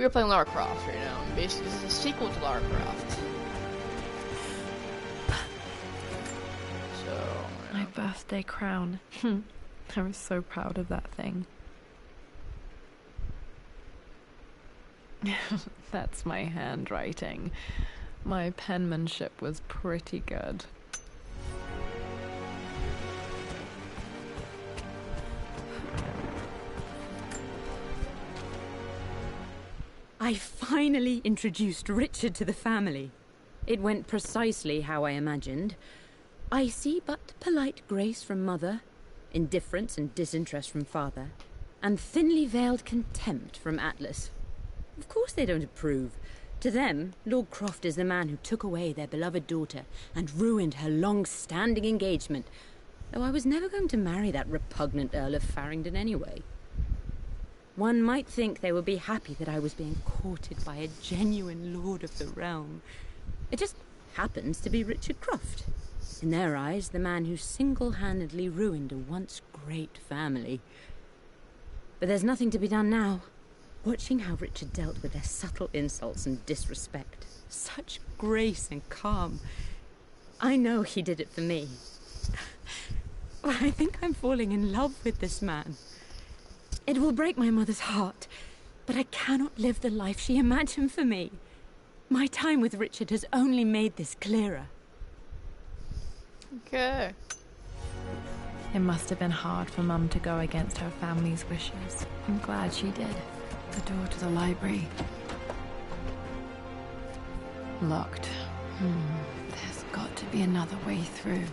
We are playing Lara Croft right now. Basically, this is a sequel to Lara Croft. So... My birthday crown. I was so proud of that thing. That's my handwriting. My penmanship was pretty good. I finally introduced Richard to the family. It went precisely how I imagined. I see but polite grace from mother, indifference and disinterest from father, and thinly veiled contempt from Atlas. Of course they don't approve. To them, Lord Croft is the man who took away their beloved daughter and ruined her long-standing engagement, though I was never going to marry that repugnant Earl of Farringdon anyway. One might think they would be happy that I was being courted by a genuine lord of the realm. It just happens to be Richard Croft. In their eyes, the man who single-handedly ruined a once great family. But there's nothing to be done now. Watching how Richard dealt with their subtle insults and disrespect. Such grace and calm. I know he did it for me. I think I'm falling in love with this man. It will break my mother's heart, but I cannot live the life she imagined for me. My time with Richard has only made this clearer. Okay. It must have been hard for Mum to go against her family's wishes. I'm glad she did. The door to the library. Locked. There's got to be another way through.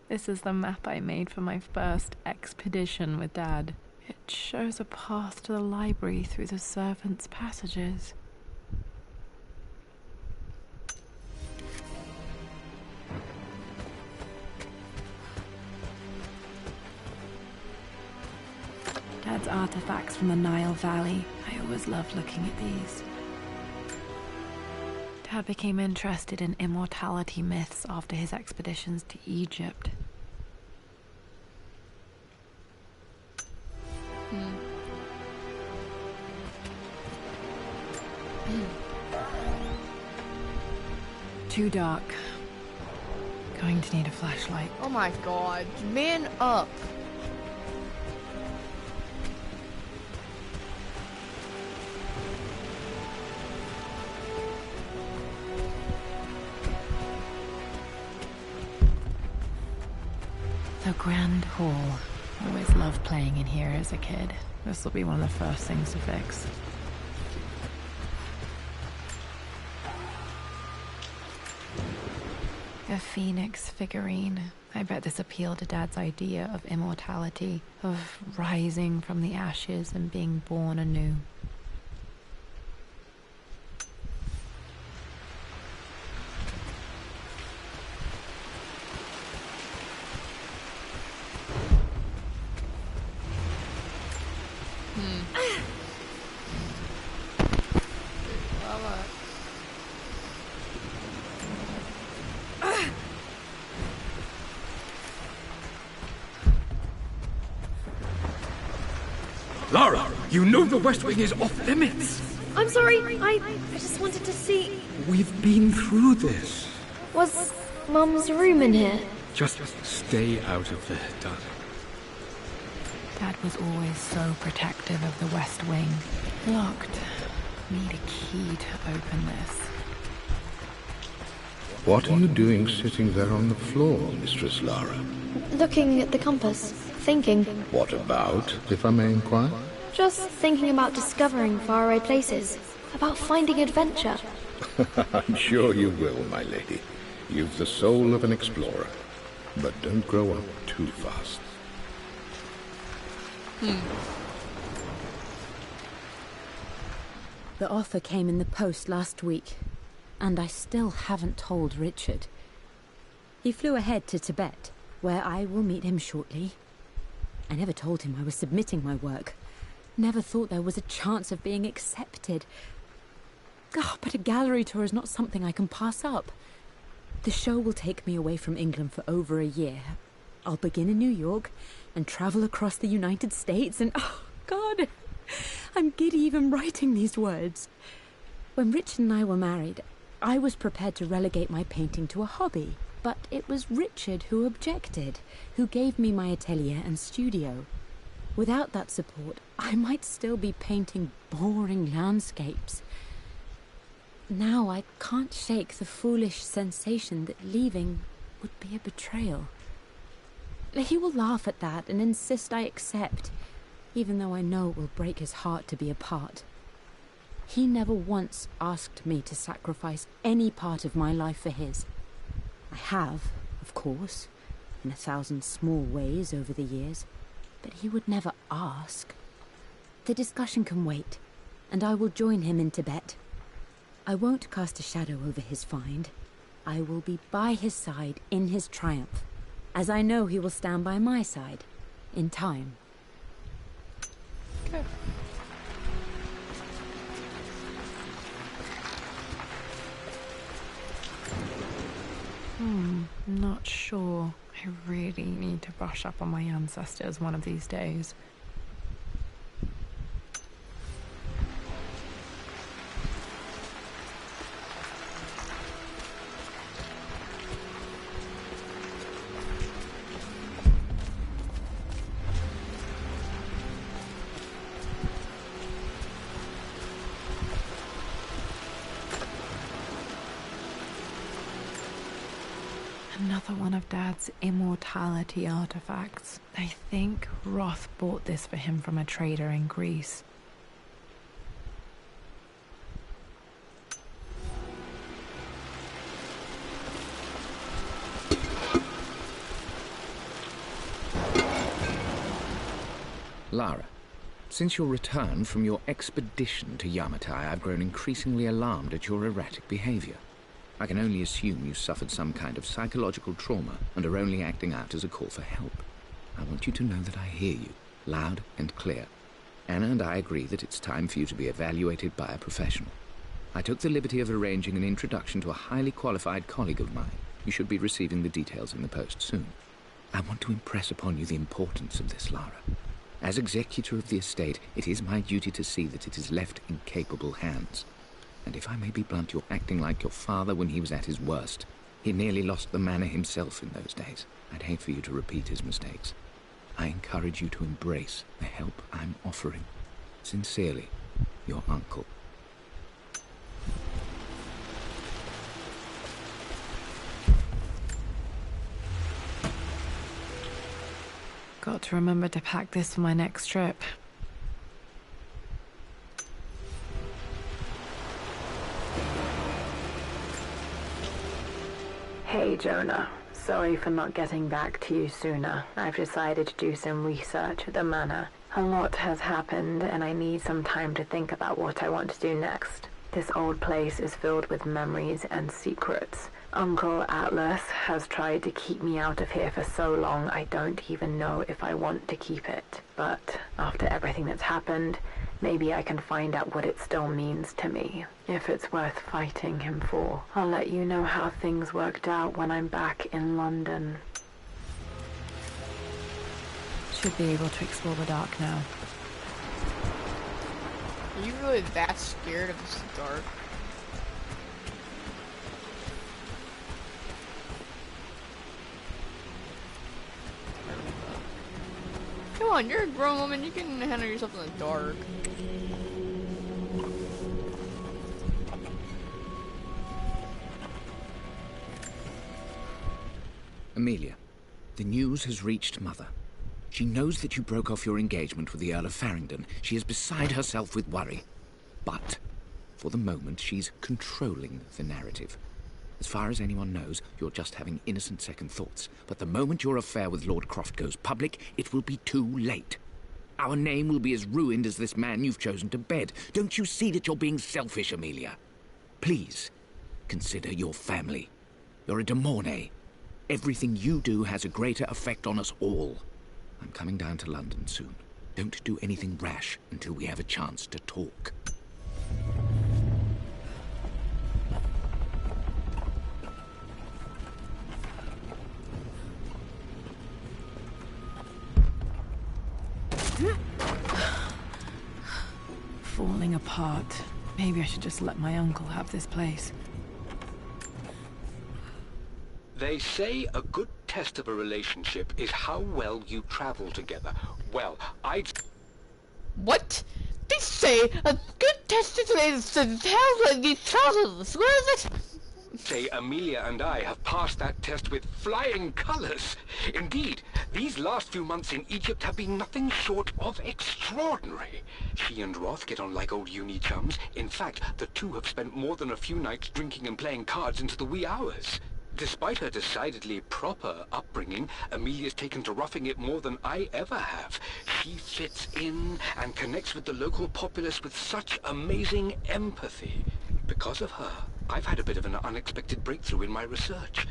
This is the map I made for my first expedition with Dad. It shows a path to the library through the servants' passages. Dad's artifacts from the Nile Valley. I always loved looking at these. Dad became interested in immortality myths after his expeditions to Egypt. Too dark. Going to need a flashlight. Oh my god. Man up. The Grand Hall. Always loved playing in here as a kid. This will be one of the first things to fix. A phoenix figurine. I bet this appealed to Dad's idea of immortality, of rising from the ashes and being born anew. Lara, you know the West Wing is off limits. I'm sorry, I just wanted to see... We've been through this. Was Mum's room in here? Just stay out of there, darling. Dad was always so protective of the West Wing. Locked. Need a key to open this. What are you doing sitting there on the floor, Mistress Lara? Looking at the compass, thinking. What about, if I may inquire? Just thinking about discovering faraway places, about finding adventure. I'm sure you will, my lady. You've the soul of an explorer. But don't grow up too fast. The offer came in the post last week, and I still haven't told Richard. He flew ahead to Tibet, where I will meet him shortly. I never told him I was submitting my work. Never thought there was a chance of being accepted. Oh, but a gallery tour is not something I can pass up. The show will take me away from England for over a year. I'll begin in New York and travel across the United States and, oh God, I'm giddy even writing these words. When Richard and I were married, I was prepared to relegate my painting to a hobby. But it was Richard who objected, who gave me my atelier and studio. Without that support, I might still be painting boring landscapes. Now I can't shake the foolish sensation that leaving would be a betrayal. He will laugh at that and insist I accept, even though I know it will break his heart to be apart. He never once asked me to sacrifice any part of my life for his. I have, of course, in 1,000 small ways over the years, but he would never ask. The discussion can wait, and I will join him in Tibet. I won't cast a shadow over his find. I will be by his side in his triumph, as I know he will stand by my side, in time. Okay. Not sure. I really need to brush up on my ancestors one of these days. Another one of Dad's immortality artifacts. I think Roth bought this for him from a trader in Greece. Lara, since your return from your expedition to Yamatai, I've grown increasingly alarmed at your erratic behavior. I can only assume you suffered some kind of psychological trauma and are only acting out as a call for help. I want you to know that I hear you, loud and clear. Anna and I agree that it's time for you to be evaluated by a professional. I took the liberty of arranging an introduction to a highly qualified colleague of mine. You should be receiving the details in the post soon. I want to impress upon you the importance of this, Lara. As executor of the estate, it is my duty to see that it is left in capable hands. And if I may be blunt, you're acting like your father when he was at his worst. He nearly lost the manor himself in those days. I'd hate for you to repeat his mistakes. I encourage you to embrace the help I'm offering. Sincerely, your uncle. Got to remember to pack this for my next trip. Hey Jonah, sorry for not getting back to you sooner. I've decided to do some research at the manor. A lot has happened and I need some time to think about what I want to do next. This old place is filled with memories and secrets. Uncle Atlas has tried to keep me out of here for so long I don't even know if I want to keep it. But after everything that's happened, maybe I can find out what it still means to me. If it's worth fighting him for. I'll let you know how things worked out when I'm back in London. Should be able to explore the dark now. Are you really that scared of this dark? Come on, you're a grown woman, you can handle yourself in the dark. Amelia, the news has reached Mother. She knows that you broke off your engagement with the Earl of Farringdon. She is beside herself with worry. But, for the moment, she's controlling the narrative. As far as anyone knows, you're just having innocent second thoughts. But the moment your affair with Lord Croft goes public, it will be too late. Our name will be as ruined as this man you've chosen to bed. Don't you see that you're being selfish, Amelia? Please, consider your family. You're a de Mornay. Everything you do has a greater effect on us all. I'm coming down to London soon. Don't do anything rash until we have a chance to talk. apart. Maybe I should just let my uncle have this place. They say a good test of a relationship is how well you travel together. Well, I'd... What? They say a good test is how you travel. What is it? say Amelia and I have passed that test with flying colors. Indeed, these last few months in Egypt have been nothing short of extraordinary. She and Roth get on like old uni chums. In fact, the two have spent more than a few nights drinking and playing cards into the wee hours. Despite her decidedly proper upbringing, Amelia's taken to roughing it more than I ever have. She fits in and connects with the local populace with such amazing empathy. Because of her, I've had a bit of an unexpected breakthrough in my research.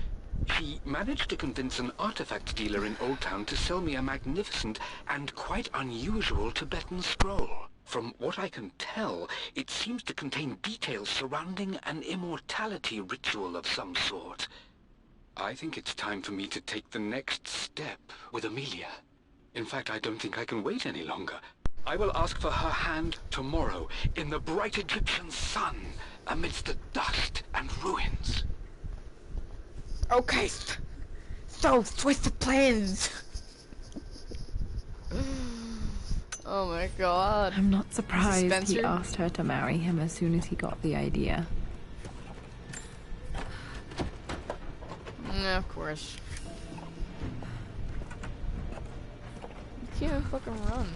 She managed to convince an artifact dealer in Old Town to sell me a magnificent and quite unusual Tibetan scroll. From what I can tell, it seems to contain details surrounding an immortality ritual of some sort. I think it's time for me to take the next step with Amelia. In fact, I don't think I can wait any longer. I will ask for her hand tomorrow, in the bright Egyptian sun, amidst the dust and ruins. Okay, so switch the plans. Oh my god. I'm not surprised he Spencer? asked her to marry him as soon as he got the idea. Yeah, of course. You can't even fucking run.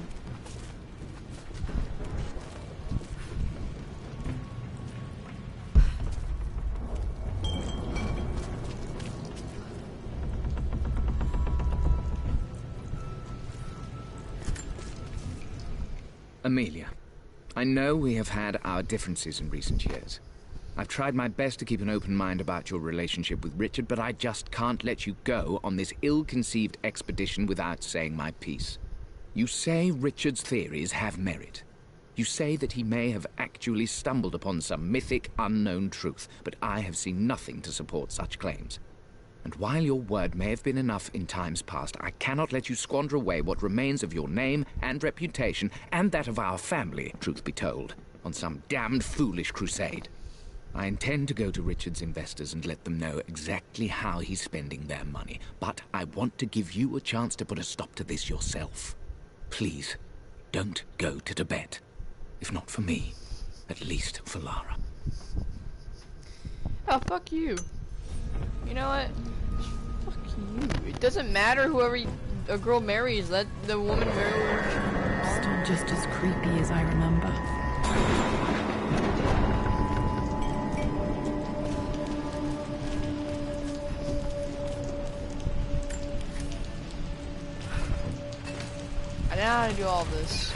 Amelia, I know we have had our differences in recent years. I've tried my best to keep an open mind about your relationship with Richard, but I just can't let you go on this ill-conceived expedition without saying my piece. You say Richard's theories have merit. You say that he may have actually stumbled upon some mythic, unknown truth, but I have seen nothing to support such claims. And while your word may have been enough in times past, I cannot let you squander away what remains of your name and reputation, and that of our family, truth be told, on some damned foolish crusade. I intend to go to Richard's investors and let them know exactly how he's spending their money, but I want to give you a chance to put a stop to this yourself. Please, don't go to Tibet. If not for me, at least for Lara. Oh, fuck you. You know what? Fuck you. It doesn't matter whoever a girl marries, let the woman marry. Still just as creepy as I remember. I know how to do all this.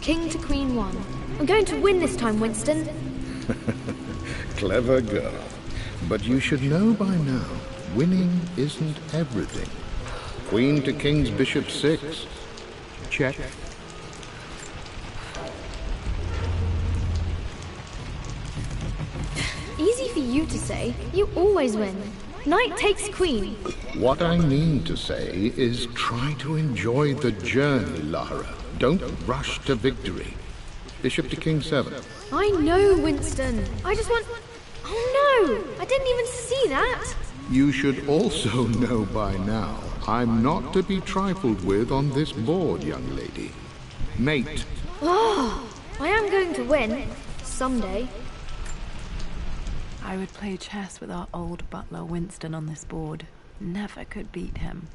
King to Queen 1. I'm going to win this time, Winston. Clever girl. But you should know by now, winning isn't everything. Queen to King's Bishop 6. Check. Easy for you to say. You always win. Knight takes queen. What I mean to say is try to enjoy the journey, Lara. Don't rush to victory. Bishop to King 7. I know, Winston. I just want... Oh no! I didn't even see that! You should also know by now, I'm not to be trifled with on this board, young lady. Mate. Oh, I am going to win. Someday. I would play chess with our old butler Winston on this board. Never could beat him.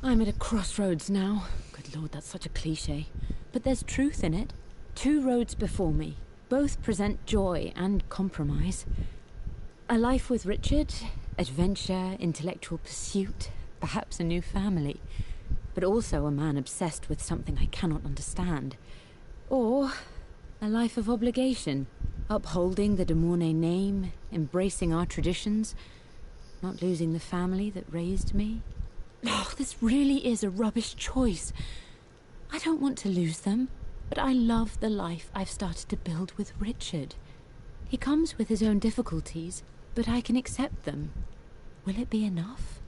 I'm at a crossroads now. Good lord, that's such a cliche. But there's truth in it. Two roads before me. Both present joy and compromise. A life with Richard, adventure, intellectual pursuit, perhaps a new family. But also a man obsessed with something I cannot understand. Or a life of obligation, upholding the de Mornay name, embracing our traditions, not losing the family that raised me. Oh, this really is a rubbish choice. I don't want to lose them, but I love the life I've started to build with Richard. He comes with his own difficulties, but I can accept them. Will it be enough?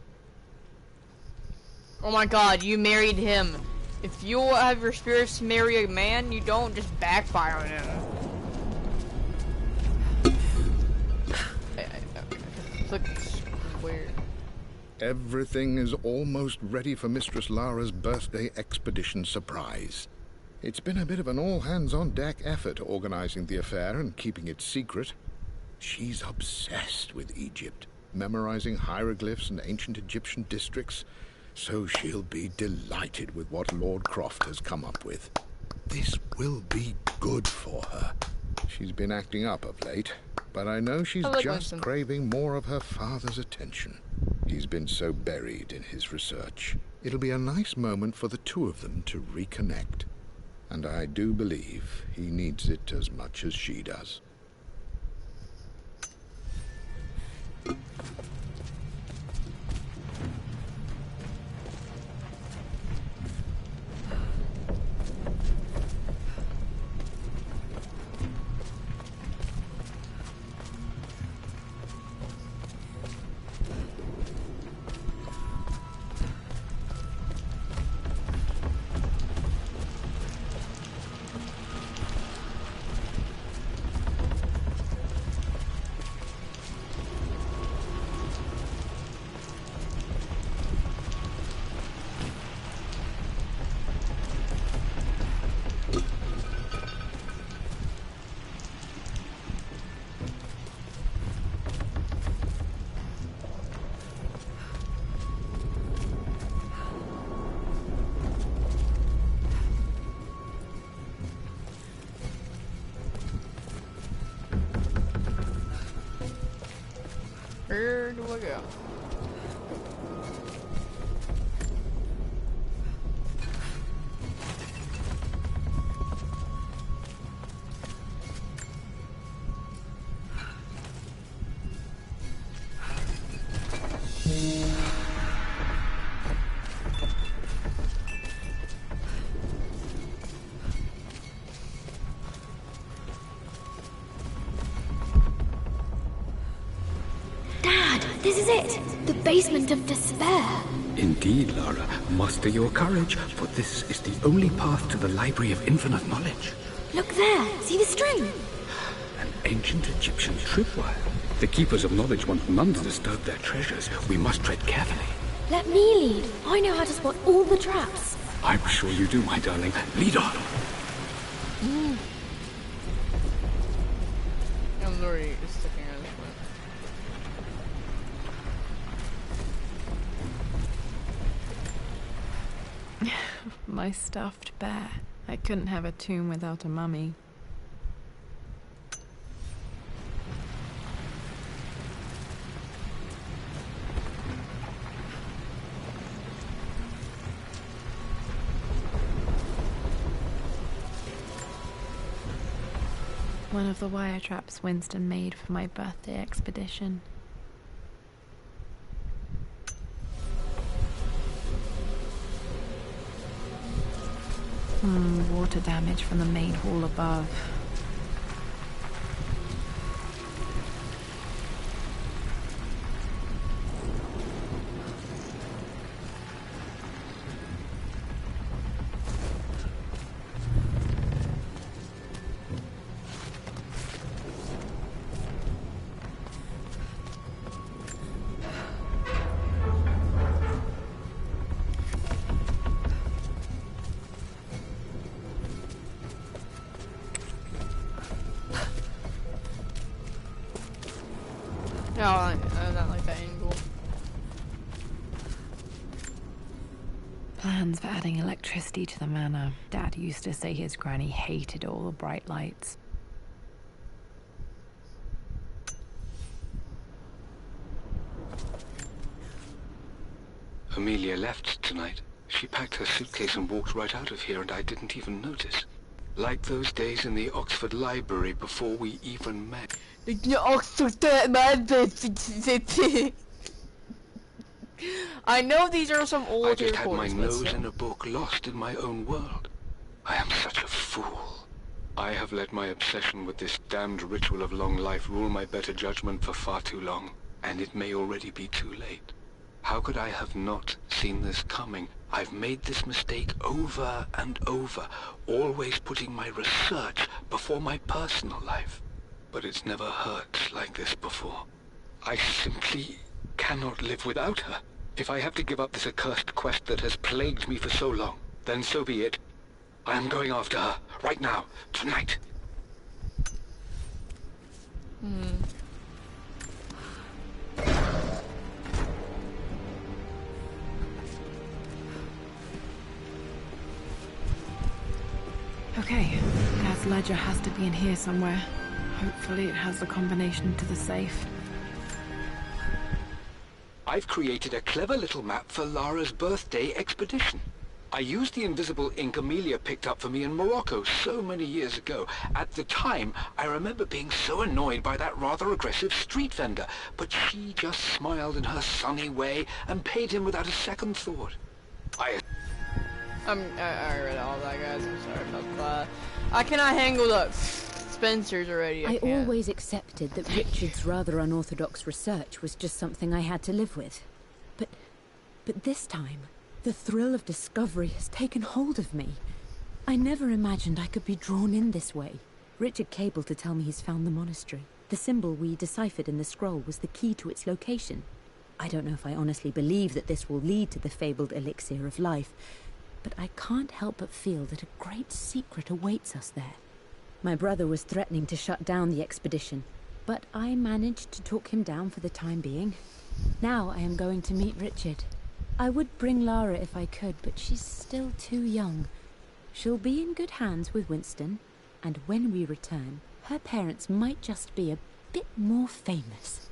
Oh my god, you married him. If you have your spirits to marry a man, you don't just backfire on him. Click square. Everything is almost ready for Mistress Lara's birthday expedition surprise. It's been a bit of an all-hands-on-deck effort organizing the affair and keeping it secret. She's obsessed with Egypt, memorizing hieroglyphs and ancient Egyptian districts, so she'll be delighted with what Lord Croft has come up with. This will be good for her. She's been acting up of late, but I know she's just Winston. craving more of her father's attention. He's been so buried in his research. It'll be a nice moment for the two of them to reconnect. And I do believe he needs it as much as she does. Where do I go? This is it! The basement of despair! Indeed, Lara. Muster your courage, for this is the only path to the Library of Infinite Knowledge. Look there! See the string? An ancient Egyptian tripwire. The Keepers of Knowledge want none to disturb their treasures. We must tread carefully. Let me lead. I know how to spot all the traps. I'm sure you do, my darling. Lead on. I'm already sticking out this way. My stuffed bear. I couldn't have a tomb without a mummy. One of the wire traps Winston made for my birthday expedition. Water damage from the main hall above. No, I don't like that angle. Plans for adding electricity to the manor. Dad used to say his granny hated all the bright lights. Amelia left tonight. She packed her suitcase and walked right out of here, and I didn't even notice. Like those days in the Oxford Library before we even met. I know these are some old I just had my recordings, nose but in a book, lost in my own world. I am such a fool. I have let my obsession with this damned ritual of long life rule my better judgment for far too long, and it may already be too late. How could I have not seen this coming? I've made this mistake over and over, always putting my research before my personal life. But it's never hurt like this before. I simply cannot live without her. If I have to give up this accursed quest that has plagued me for so long, then so be it. I am going after her, right now, tonight. Okay, Dad's ledger has to be in here somewhere. Hopefully it has the combination to the safe. I've created a clever little map for Lara's birthday expedition. I used the invisible ink Amelia picked up for me in Morocco so many years ago. At the time, I remember being so annoyed by that rather aggressive street vendor, but she just smiled in her sunny way and paid him without a second thought. I read all that, guys. I'm sorry about that. I cannot handle the Spencers already. I can't. always accepted that Richard's rather unorthodox research was just something I had to live with. But this time, the thrill of discovery has taken hold of me. I never imagined I could be drawn in this way. Richard cabled to tell me he's found the monastery. The symbol we deciphered in the scroll was the key to its location. I don't know if I honestly believe that this will lead to the fabled elixir of life, but I can't help but feel that a great secret awaits us there. My brother was threatening to shut down the expedition, but I managed to talk him down for the time being. Now I am going to meet Richard. I would bring Lara if I could, but she's still too young. She'll be in good hands with Winston, and when we return, her parents might just be a bit more famous.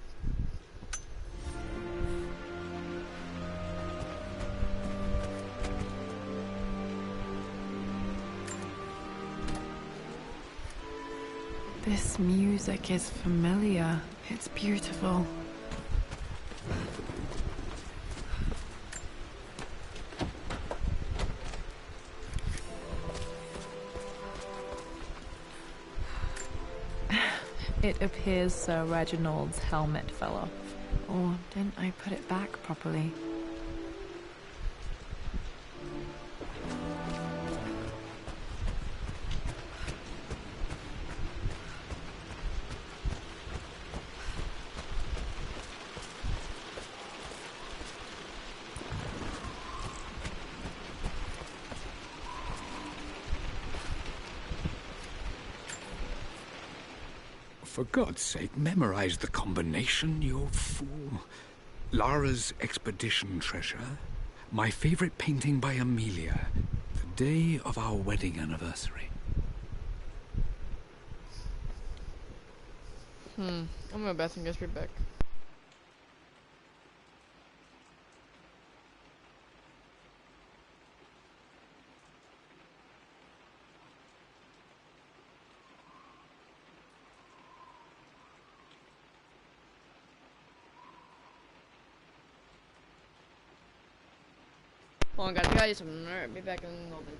This music is familiar. It's beautiful. It appears Sir Reginald's helmet fell off. Or didn't I put it back properly? For God's sake, memorize the combination, you fool. Lara's expedition treasure. My favorite painting by Amelia. The day of our wedding anniversary. I'm gonna bathroom, guys. Be back. Hold on, guys. I gotta do something. Alright, be back in a little bit.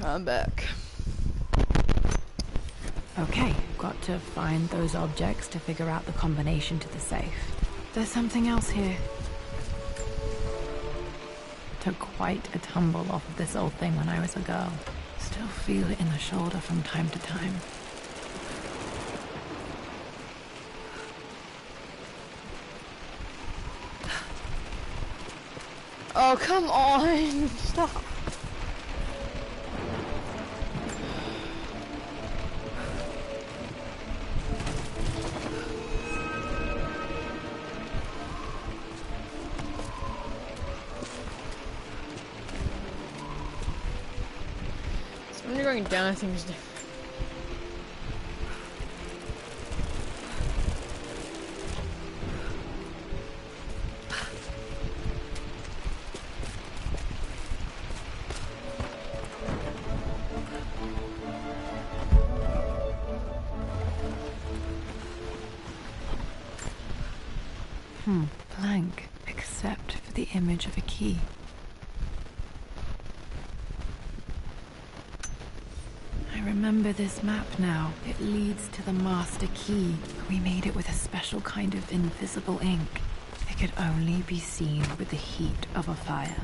I'm back. Okay, got to find those objects to figure out the combination to the safe. There's something else here. Took quite a tumble off of this old thing when I was a girl. Still feel it in the shoulder from time to time. Oh, come on! Stop! So when you're going down, things different. Blank, except for the image of a key. I remember this map now. It leads to the master key. We made it with a special kind of invisible ink. It could only be seen with the heat of a fire.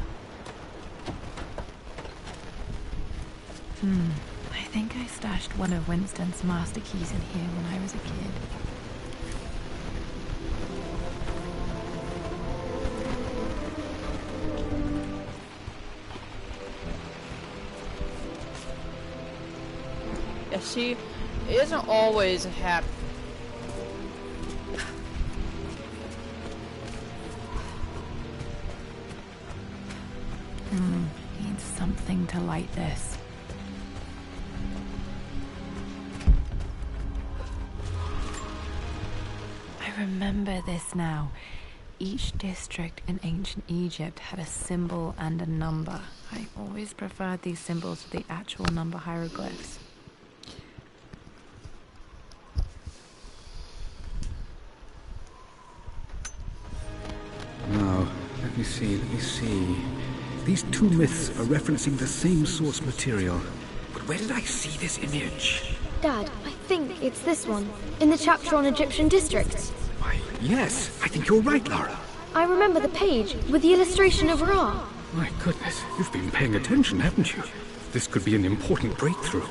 I think I stashed one of Winston's master keys in here when I was a kid. Yeah, see, it isn't always happy. Need something to light this. I remember this now. Each district in ancient Egypt had a symbol and a number. I always preferred these symbols to the actual number hieroglyphs. Now, let me see. These two myths are referencing the same source material. But where did I see this image? Dad, I think it's this one, in the chapter on Egyptian districts. Why, yes, I think you're right, Lara. I remember the page with the illustration of Ra. My goodness, you've been paying attention, haven't you? This could be an important breakthrough.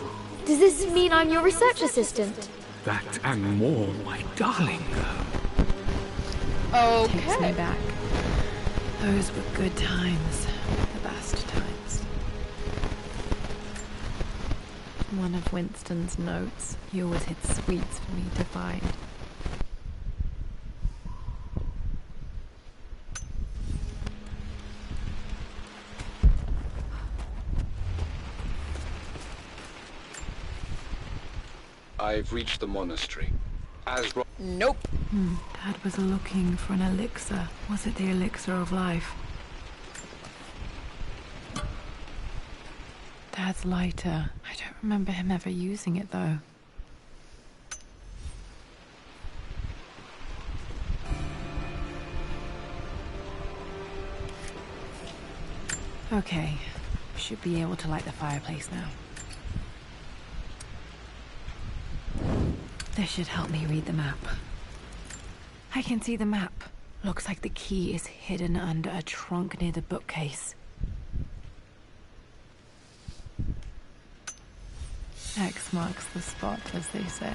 Does this mean I'm your research assistant? That and more, my darling girl. Takes me Okay. back. Those were good times. The best times. One of Winston's notes. He always hid sweets for me to find. I've reached the monastery. As Nope. Dad was looking for an elixir. Was it the elixir of life? Dad's lighter. I don't remember him ever using it, though. Okay. Should be able to light the fireplace now. This should help me read the map. I can see the map. Looks like the key is hidden under a trunk near the bookcase. X marks the spot, as they say.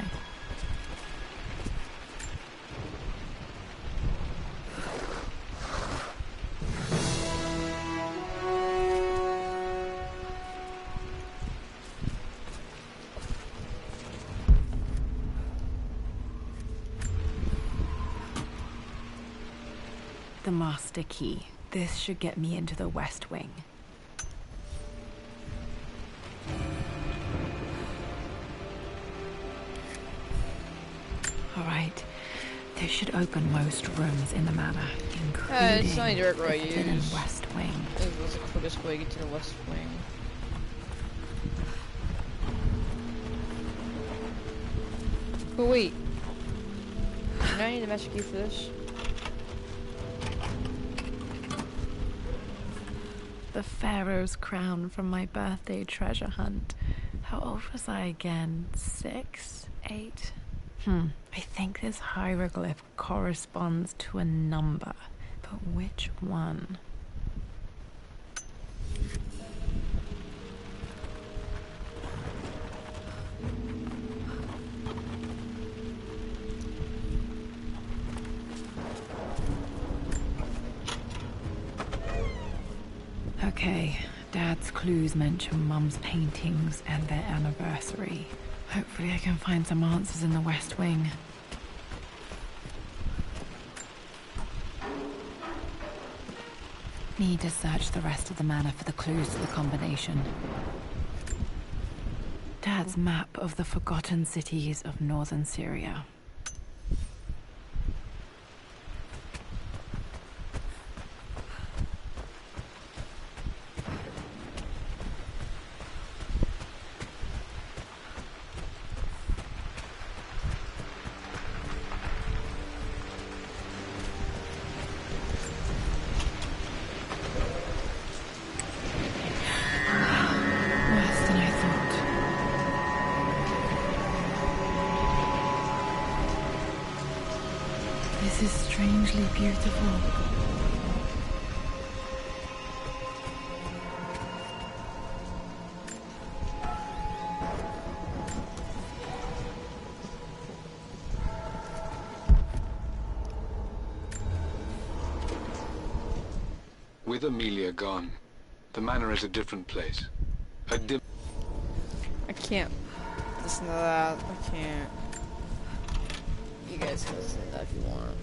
The master key. This should get me into the West Wing. Alright. This should open most rooms in the manor, including it's only direct the road hidden use. West Wing. This was the quickest way to get to the West Wing. But wait. Do I need the master key for this? the Pharaoh's crown from my birthday treasure hunt. How old was I again? 6? 8? I think this hieroglyph corresponds to a number, but which one? Okay, Dad's clues mention Mum's paintings and their anniversary. Hopefully I can find some answers in the West Wing. Need to search the rest of the manor for the clues to the combination. Dad's map of the forgotten cities of northern Syria. This is strangely beautiful. With Amelia gone, the manor is a different place. I can't listen to that. I can't. You guys can listen to that if you want.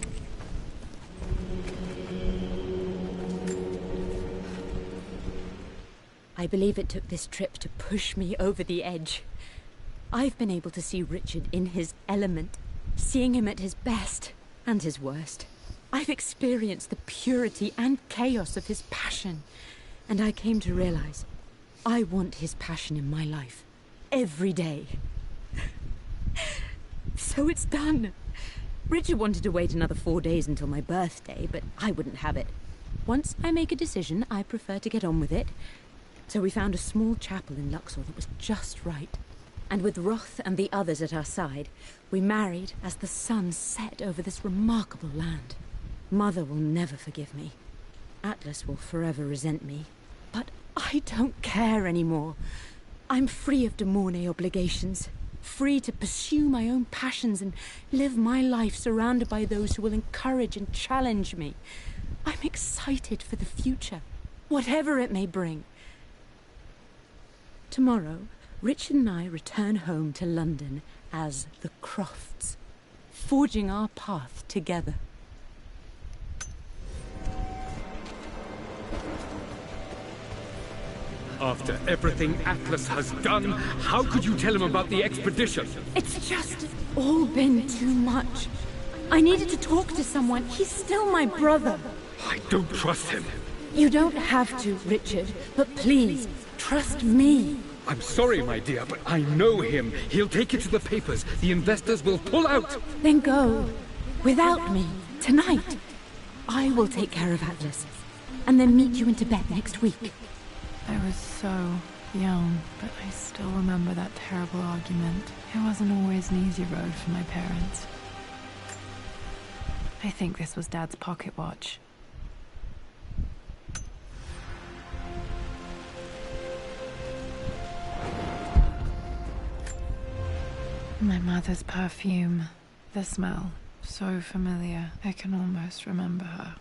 I believe it took this trip to push me over the edge. I've been able to see Richard in his element, seeing him at his best and his worst. I've experienced the purity and chaos of his passion, and I came to realize I want his passion in my life every day. So it's done. Richard wanted to wait another 4 days until my birthday, but I wouldn't have it. Once I make a decision, I prefer to get on with it. So we found a small chapel in Luxor that was just right. And with Roth and the others at our side, we married as the sun set over this remarkable land. Mother will never forgive me. Atlas will forever resent me. But I don't care anymore. I'm free of de Mornay obligations. Free to pursue my own passions and live my life surrounded by those who will encourage and challenge me. I'm excited for the future, whatever it may bring. Tomorrow, Richard and I return home to London as the Crofts, forging our path together. After everything Atlas has done, how could you tell him about the expedition? It's just all been too much. I needed to talk to someone. He's still my brother. I don't trust him. You don't have to, Richard, but please, trust me. I'm sorry, my dear, but I know him. He'll take it to the papers. The investors will pull out. Then go. Without me. Tonight. I will take care of Atlas. And then meet you in Tibet next week. I was so young, but I still remember that terrible argument. It wasn't always an easy road for my parents. I think this was Dad's pocket watch. My mother's perfume. The smell. So familiar. I can almost remember her.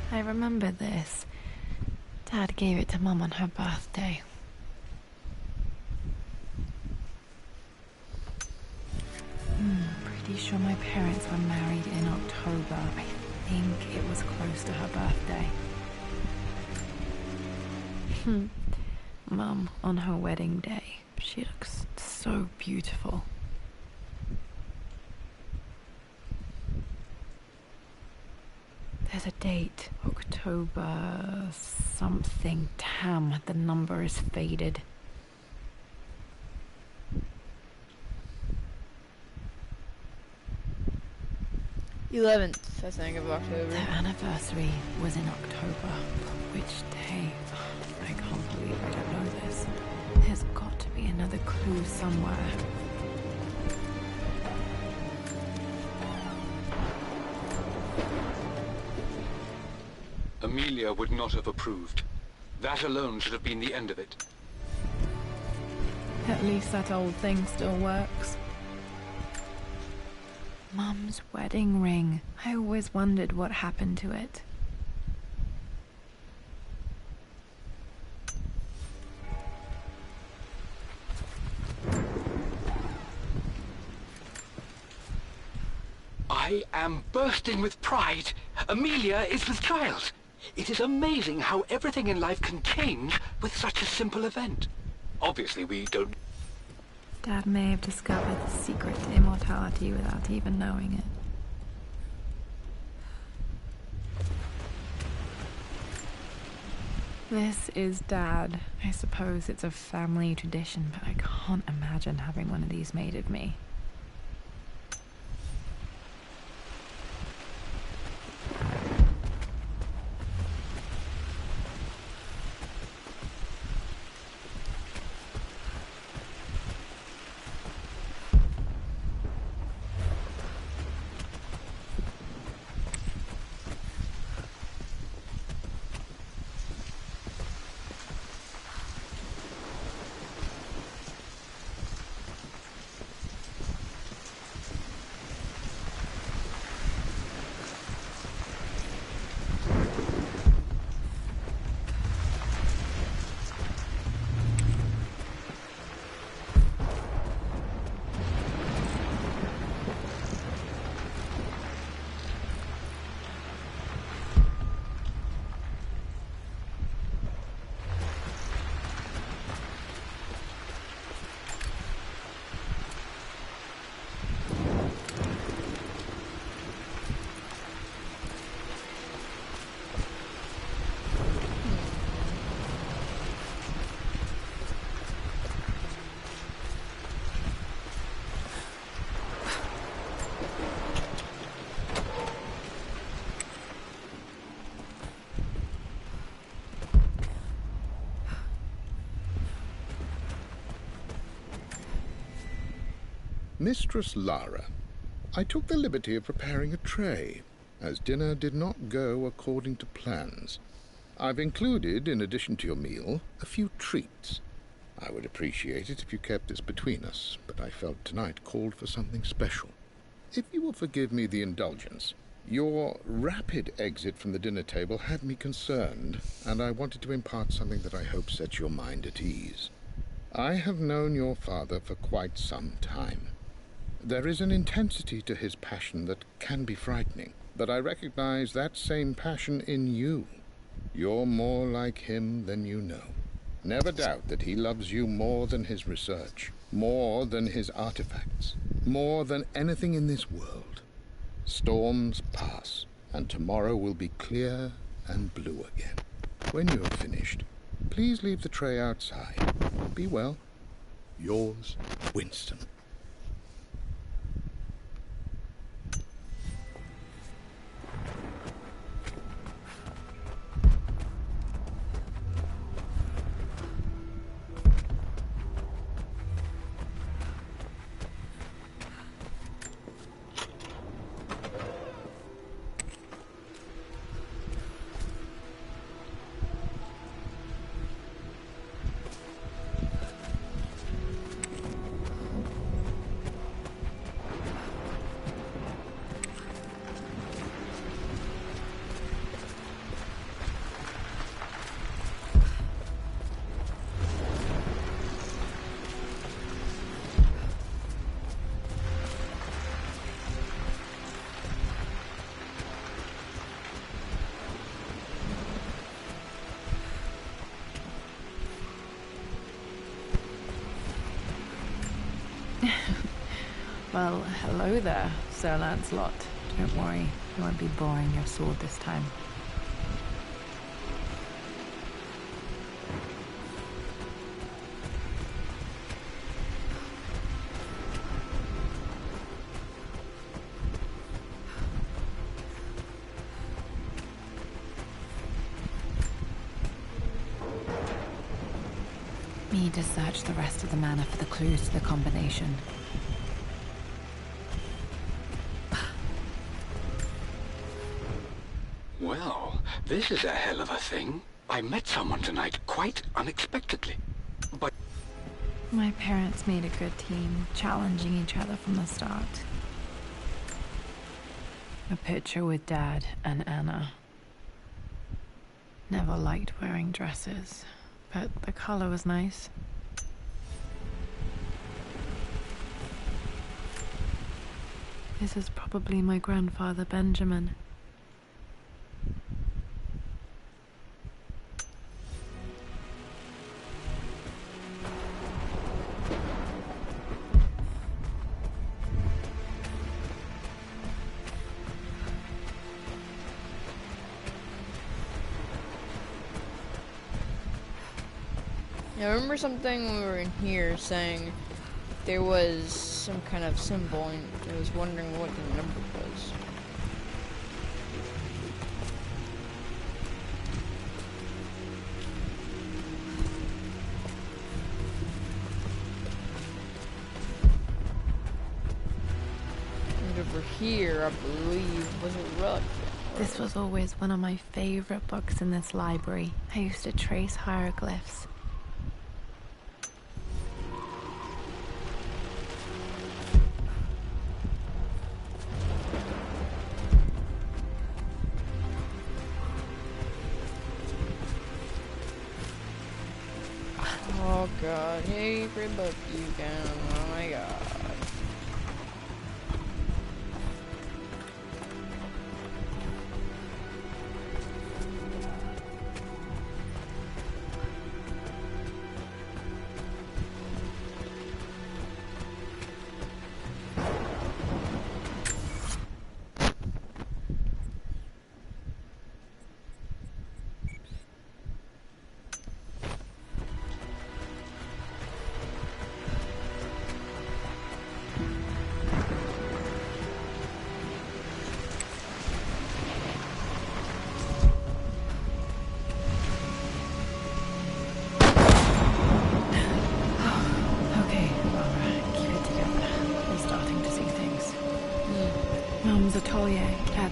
I remember this. Dad gave it to Mum on her birthday. Pretty sure my parents were married in October. I think it was close to her birthday. Mum, on her wedding day, she looks so beautiful. There's a date, October something. Damn, the number is faded. 11th, I think, of October. Their anniversary was in October. But which day? I can't believe I don't know this. There's got to be another clue somewhere. Amelia would not have approved. That alone should have been the end of it. At least that old thing still works. Mum's wedding ring. I always wondered what happened to it. I am bursting with pride. Amelia is with child. It is amazing how everything in life can change with such a simple event. Obviously, we don't... Dad may have discovered the secret to immortality without even knowing it. This is Dad. I suppose it's a family tradition, but I can't imagine having one of these made of me. Mistress Lara, I took the liberty of preparing a tray, as dinner did not go according to plans. I've included, in addition to your meal, a few treats. I would appreciate it if you kept this between us, but I felt tonight called for something special. If you will forgive me the indulgence, your rapid exit from the dinner table had me concerned, and I wanted to impart something that I hope sets your mind at ease. I have known your father for quite some time. There is an intensity to his passion that can be frightening, but I recognize that same passion in you. You're more like him than you know. Never doubt that he loves you more than his research, more than his artifacts, more than anything in this world. Storms pass, and tomorrow will be clear and blue again. When you have finished, please leave the tray outside. Be well. Yours, Winston. Well, hello there, Sir Lancelot. Don't worry, I won't be boring your sword this time. need to search the rest of the manor for the clues to the combination. Well, this is a hell of a thing. I met someone tonight quite unexpectedly. But My parents made a good team, challenging each other from the start. A picture with Dad and Anna. Never liked wearing dresses, but the color was nice. This is probably my grandfather, Benjamin. Yeah, I remember something when we were in here saying there was some kind of symbol, and I was wondering what the number was. And over here, I believe, was a relic. This was always one of my favorite books in this library. I used to trace hieroglyphs. Oh god, every book you can, oh my god.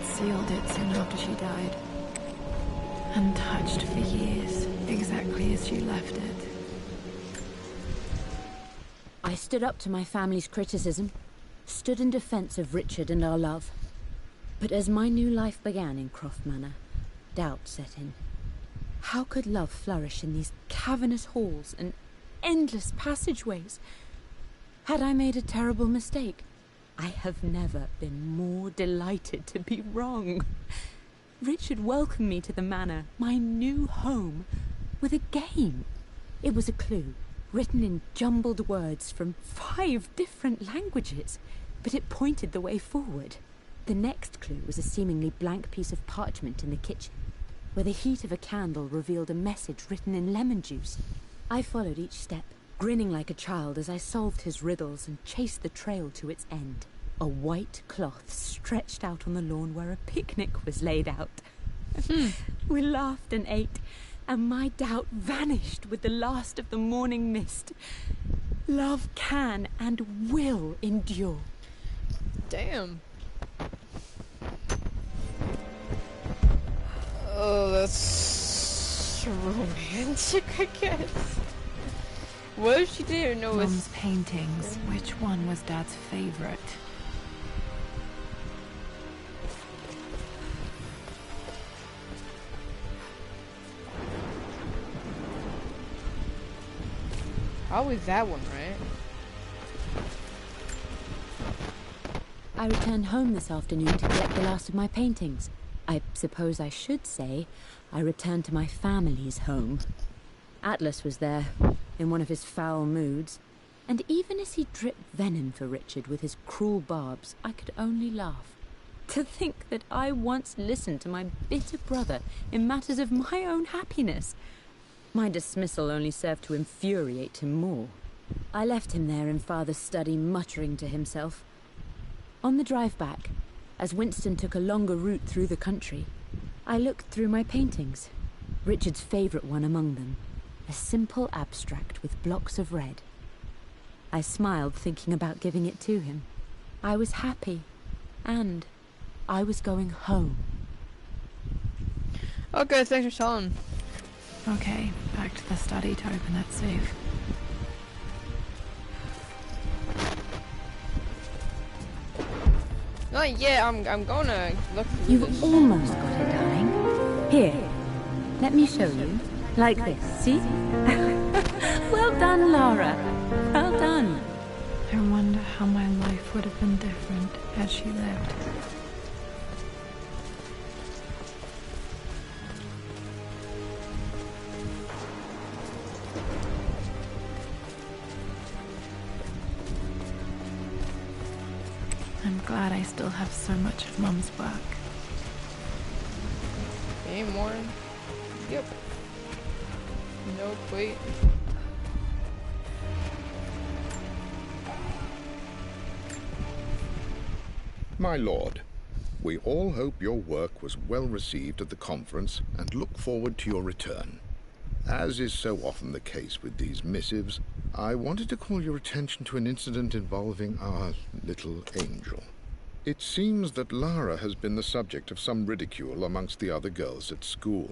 Sealed it soon after she died. Untouched for years, exactly as she left it. I stood up to my family's criticism, stood in defense of Richard and our love. But as my new life began in Croft Manor, doubt set in. How could love flourish in these cavernous halls and endless passageways? Had I made a terrible mistake? I have never been more delighted to be wrong. Richard welcomed me to the manor, my new home, with a game. It was a clue, written in jumbled words from 5 different languages, but it pointed the way forward. The next clue was a seemingly blank piece of parchment in the kitchen, where the heat of a candle revealed a message written in lemon juice. I followed each step, grinning like a child as I solved his riddles and chased the trail to its end. A white cloth stretched out on the lawn where a picnic was laid out. We laughed and ate, and my doubt vanished with the last of the morning mist. Love can and will endure. Damn. Oh, that's romantic, I guess. What if she didn't know it Mom's paintings. Which one was Dad's favorite? Probably that one, right? I returned home this afternoon to collect the last of my paintings. I suppose I should say I returned to my family's home. Atlas was there, in one of his foul moods, and even as he dripped venom for Richard with his cruel barbs, I could only laugh. To think that I once listened to my bitter brother in matters of my own happiness. My dismissal only served to infuriate him more. I left him there in Father's study, muttering to himself. On the drive back, as Winston took a longer route through the country, I looked through my paintings, Richard's favourite one among them. A simple abstract with blocks of red. I smiled, thinking about giving it to him. I was happy, and I was going home. Okay, thanks for telling. Okay, back to the study to open that safe. Not yet, I'm gonna look through You've this. almost got it, darling. Here, let me show you. Like this, see? Well done, Lara. Well done. I wonder how my life would have been different had she lived. I'm glad I still have so much of Mum's work. Any more? Yep. Nope, wait. My lord, we all hope your work was well received at the conference and look forward to your return. As is so often the case with these missives, I wanted to call your attention to an incident involving our little angel. It seems that Lara has been the subject of some ridicule amongst the other girls at school.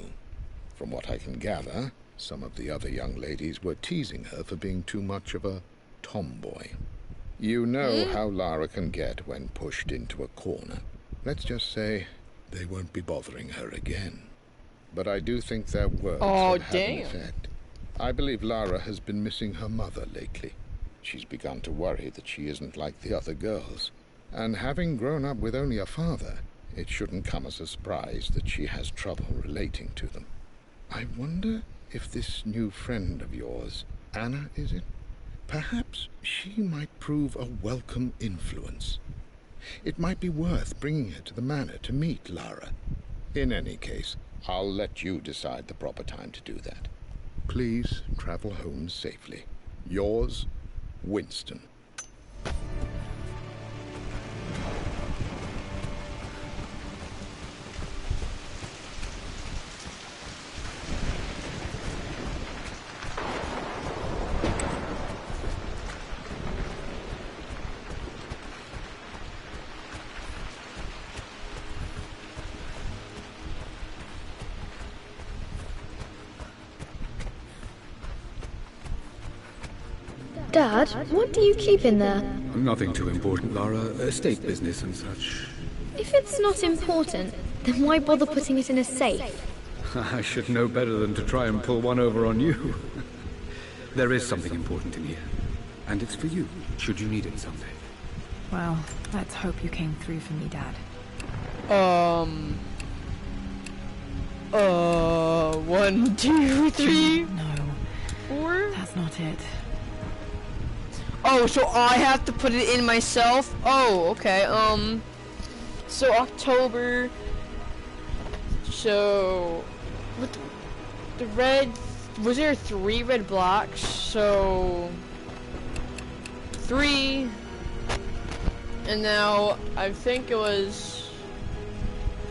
From what I can gather, some of the other young ladies were teasing her for being too much of a tomboy. You know how Lara can get when pushed into a corner. Let's just say they won't be bothering her again. But I do think their words have had an effect. I believe Lara has been missing her mother lately. She's begun to worry that she isn't like the other girls. And having grown up with only a father, it shouldn't come as a surprise that she has trouble relating to them. I wonder if this new friend of yours, Anna, is it? Perhaps she might prove a welcome influence. It might be worth bringing her to the manor to meet Lara. In any case, I'll let you decide the proper time to do that. Please travel home safely. Yours, Winston. Dad, what do you keep in there? Nothing too important, Lara. Estate business and such. If it's not important, then why bother putting it in a safe? I should know better than to try and pull one over on you. There is something important in here. And it's for you, should you need it someday. Well, let's hope you came through for me, Dad. 1, 2, 3, No, 4. that's not it. Oh, so I have to put it in myself? Oh, okay, so October, so, with the red, was there 3 red blocks? So, 3, and now, I think it was,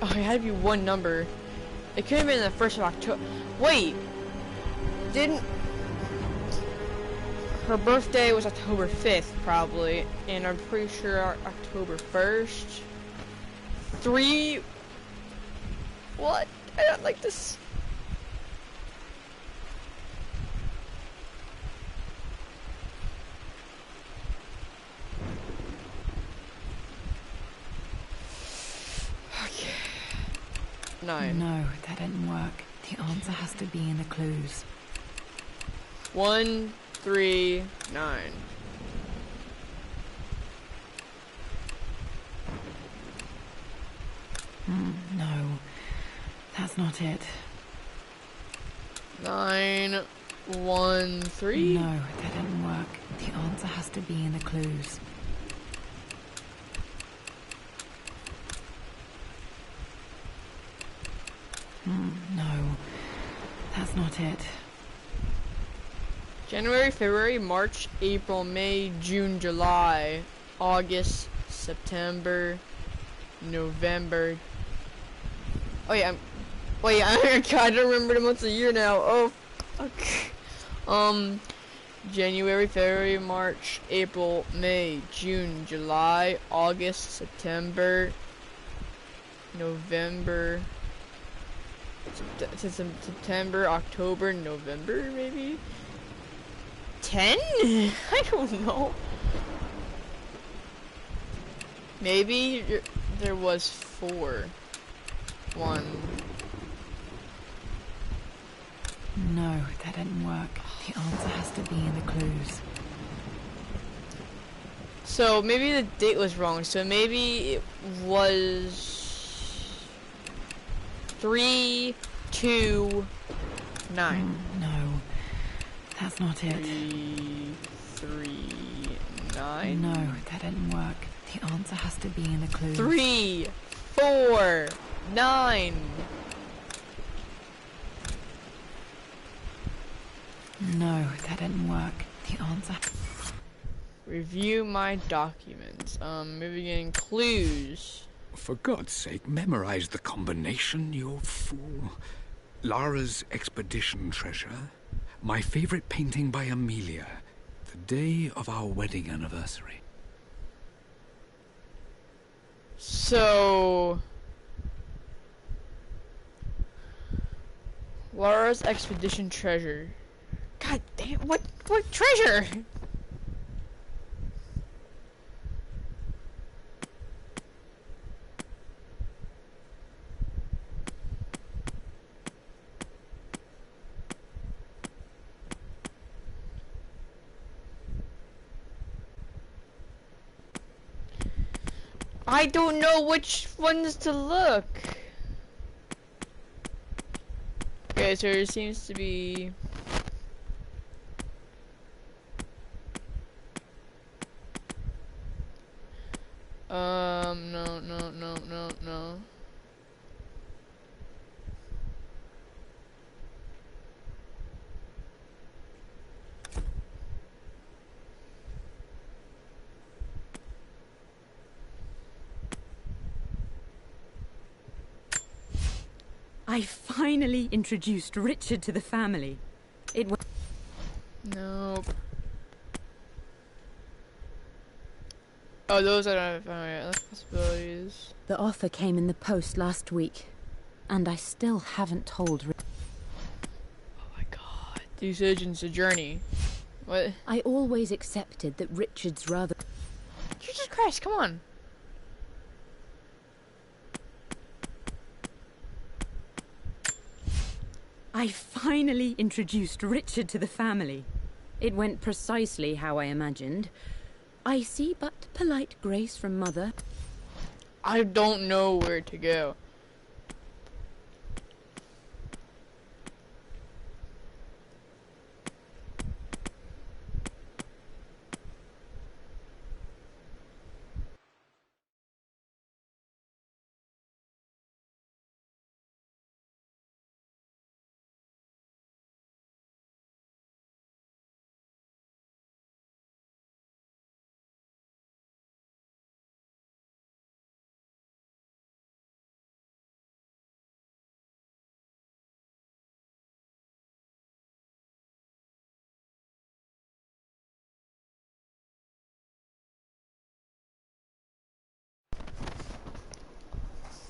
oh, it had to be one number. It could have been the 1st of October. Wait, didn't, her birthday was October 5th, probably, and I'm pretty sure October 1st. 3, what? I don't like this. Okay. 9. No, that didn't work. The answer has to be in the clues. 1, 3, 9. No, that's not it. 9, 1, 3. No, that didn't work. The answer has to be in the clues. No, that's not it. January, February, March, April, May, June, July, August, September, November. Oh yeah, wait, I don't remember the months of the year now. Oh, okay. January, February, March, April, May, June, July, August, September, November, September, October, November, maybe? 10? I don't know. Maybe there was 4. 1. No, that didn't work. The answer has to be in the clues. So maybe the date was wrong. So maybe it was 3, 2, 9. No, that's not it. 3, 9. No, that didn't work. The answer has to be in the clues. 3, 4, 9. No, that didn't work. The answer. Review my documents. Maybe getting clues. For God's sake, memorize the combination, you fool. Lara's expedition treasure. My favorite painting by Amelia. The day of our wedding anniversary. So... Lara's expedition treasure. God damn, what treasure? I don't know which ones to look. Okay, so there seems to be... no. I finally introduced Richard to the family. It was... Nope. Oh, those I don't have found yet. That's possibilities. The offer came in the post last week, and I still haven't told Richard. Oh my god. Due diligence, a journey. What? I always accepted that Richard's rather... Jesus Christ, come on. I finally introduced Richard to the family. It went precisely how I imagined. I see but polite grace from Mother. I don't know where to go.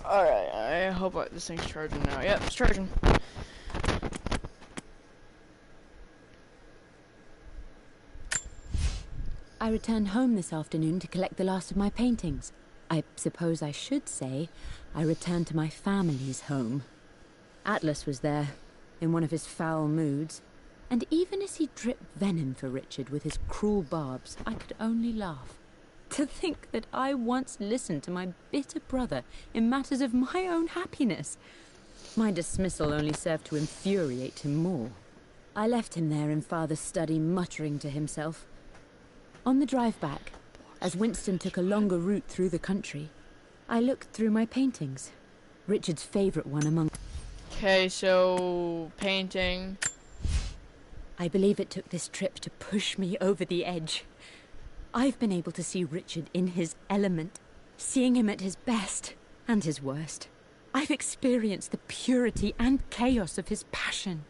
Alright, I hope this thing's charging now. Yep, it's charging. I returned home this afternoon to collect the last of my paintings. I suppose I should say I returned to my family's home. Atlas was there, in one of his foul moods, and even as he dripped venom for Richard with his cruel barbs, I could only laugh. To think that I once listened to my bitter brother in matters of my own happiness. My dismissal only served to infuriate him more. I left him there in Father's study, muttering to himself. On the drive back, as Winston took a longer route through the country, I looked through my paintings. Richard's favorite one among... Okay, so... painting. I believe it took this trip to push me over the edge. I've been able to see Richard in his element, seeing him at his best and his worst. I've experienced the purity and chaos of his passion,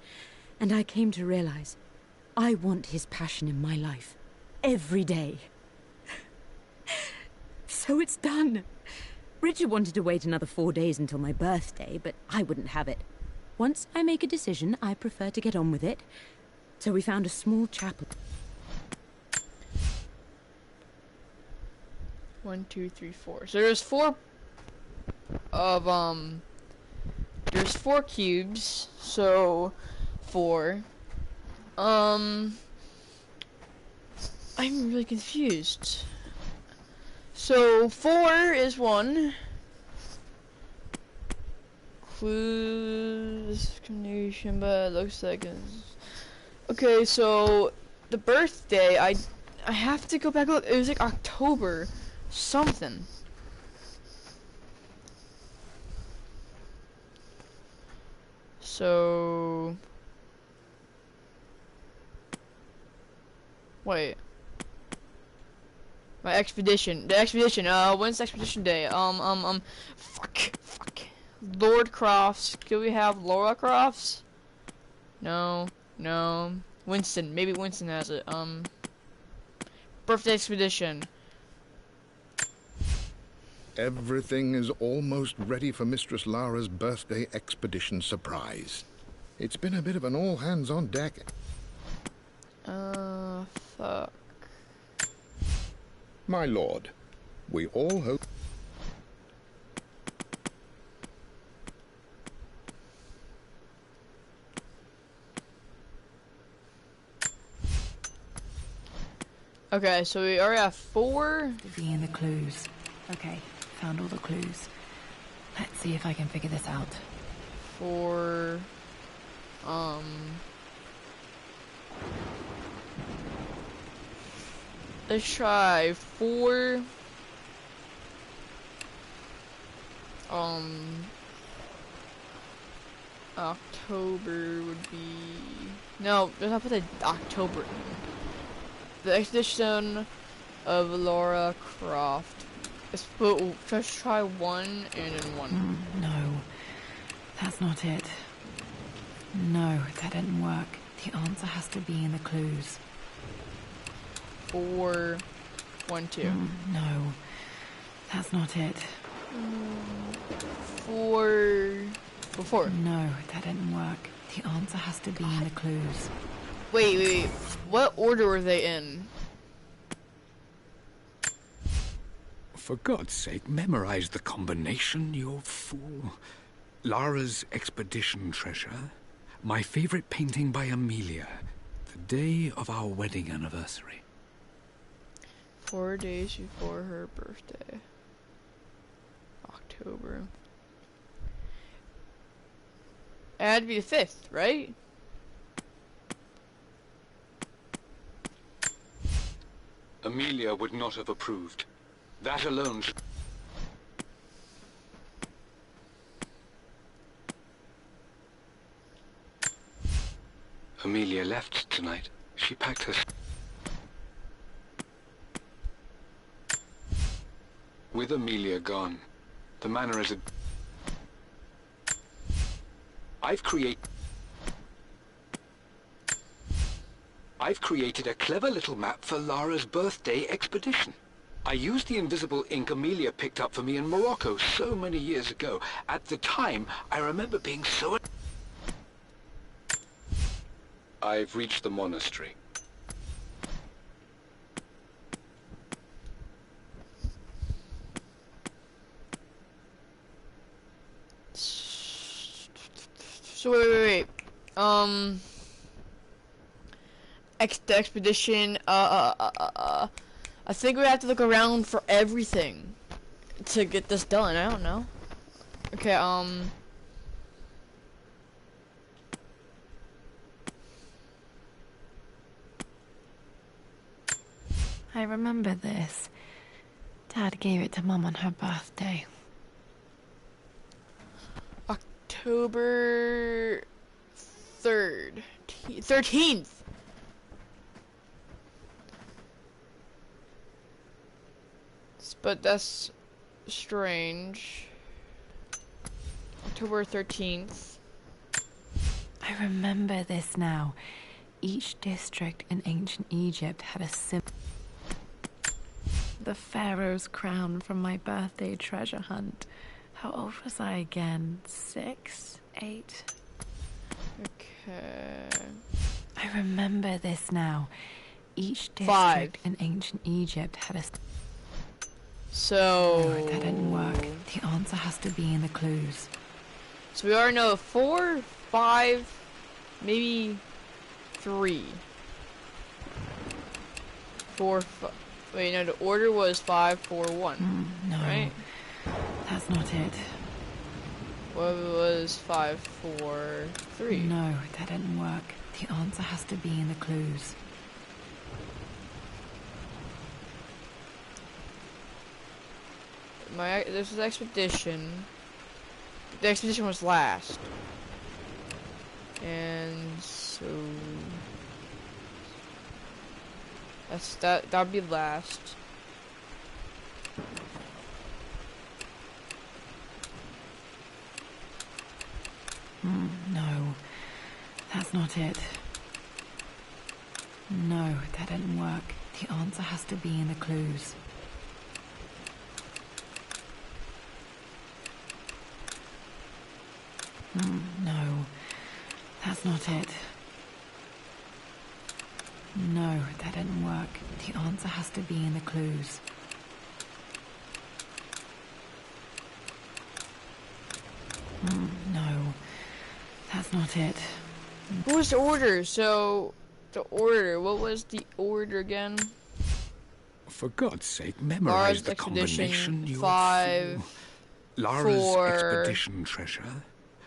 and I came to realize I want his passion in my life. Every day. So it's done. Richard wanted to wait another 4 days until my birthday, but I wouldn't have it. Once I make a decision, I prefer to get on with it. So we found a small chapel. 1, 2, 3, 4. So there's 4 of there's 4 cubes, so 4. I'm really confused. So 4 is 1. Clues combination, but it looks like it's okay. So the birthday, I have to go back. Look, it was like October something. So wait. My expedition. The expedition. When's the expedition day? Fuck. Lord Crofts. Could we have Laura Crofts? No. Winston. Maybe Winston has it. Birthday expedition. Everything is almost ready for Mistress Lara's birthday expedition surprise. It's been a bit of an all-hands-on-deck. Fuck. My lord, we all hope... Okay, so we already have 4. Be in the clues. Okay, found all the clues. Let's see if I can figure this out. 4. Let's try 4. October would be... No, let's not put the October. The expedition of Laura Croft. Let's try 1 and then 1. No, that's not it. No, that didn't work. The answer has to be in the clues. 4, 1, 2. No, that's not it. 4. 4. No, that didn't work. The answer has to be in the clues. Wait. What order were they in? For God's sake, memorize the combination, you fool. Lara's expedition treasure. My favorite painting by Amelia. The day of our wedding anniversary. 4 days before her birthday. October. It had to be the 5th, right? Amelia would not have approved. That alone should... Amelia left tonight. She packed her... With Amelia gone, the manor is a... I've created a clever little map for Lara's birthday expedition. I used the invisible ink Amelia picked up for me in Morocco so many years ago. At the time, I remember being so... I've reached the monastery. So wait. The expedition. I think we have to look around for everything to get this done. I don't know. Okay. I remember this. Dad gave it to Mum on her birthday. October 3rd. 13th. But that's strange. October 13th. I remember this now. Each district in ancient Egypt had a the pharaoh's crown from my birthday treasure hunt. How old was I again? 6? 8? Okay. I remember this now. Each Five. district in ancient Egypt had a... So... No, that didn't work. The answer has to be in the clues. So we already know 4, 5, maybe 3. 4, 5. Wait, no, the order was 5, 4, 1. No, right? That's not it. What was 5, 4, 3? No, that didn't work. The answer has to be in the clues. This was expedition. The expedition was last. And so that'd be last. No, that's not it. No, that didn't work. The answer has to be in the clues. No, that's not it. No, that didn't work. The answer has to be in the clues. No, that's not it. What was the order? So, the order. What was the order again? For God's sake, memorize the combination, you 5, fool. Lara's 4. expedition treasure.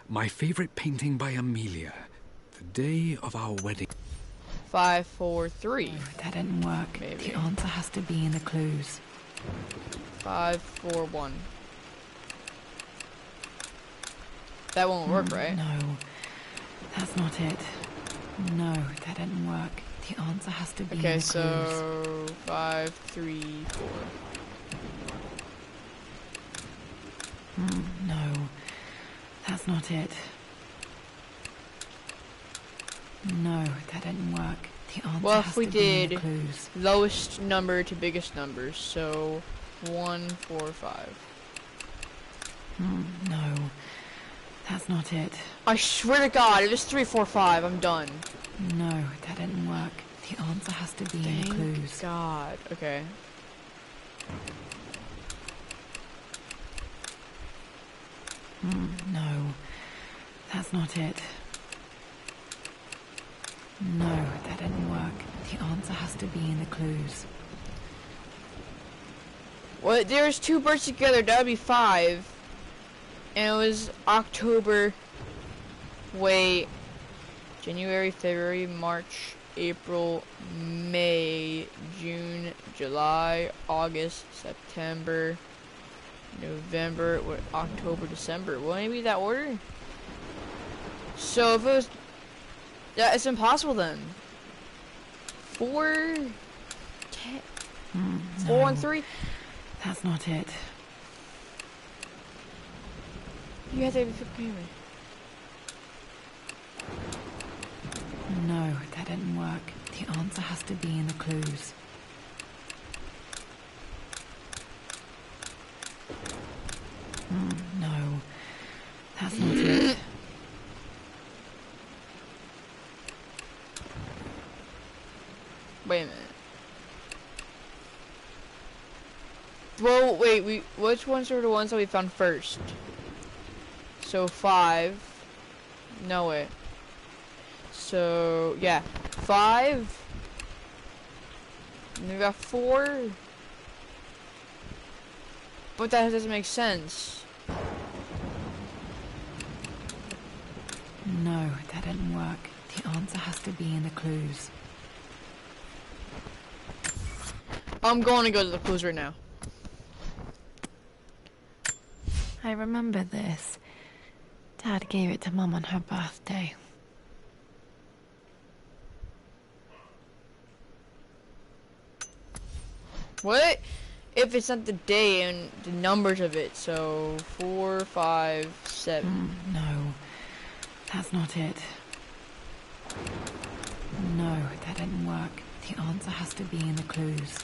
My favorite painting by Amelia. The day of our wedding. 5, 4, 3. That didn't work. Maybe. The answer has to be in the clues. 5, 4, 1. That won't work, right? No, that's not it. No, that didn't work. The answer has to be in the clues. So 5, 3, 4. No, that's not it. No, that didn't work. The answer Well, has if we to be in the did clues. lowest number to biggest number, so 1, 4, 5. No, that's not it. I swear to God, if it's 3, 4, 5, I'm done. No, that didn't work. The answer has to be in the clues. God. Okay. No, that's not it. No, that didn't work. The answer has to be in the clues. Well, there's 2 birds together, that would be 5. And it was October. Wait. January, February, March, April, May, June, July, August, September, November, October, December. Wouldn't it be that order? So if it was... Yeah, it's impossible then. 4, 10, 4 and 3? That's not it. You have to be prepared. No, that didn't work. The answer has to be in the clues. No, that's not it. Wait a minute. Well, wait, which ones are the ones that we found first? So 5. No, wait. So, yeah. 5. And we got 4. But that doesn't make sense. No, that didn't work. The answer has to be in the clues. I'm going to go to the clues right now. I remember this. Dad gave it to Mum on her birthday. What if it's not the day and the numbers of it? So 4, 5, 7. No, that's not it. No, No, that didn't work. The answer has to be in the clues.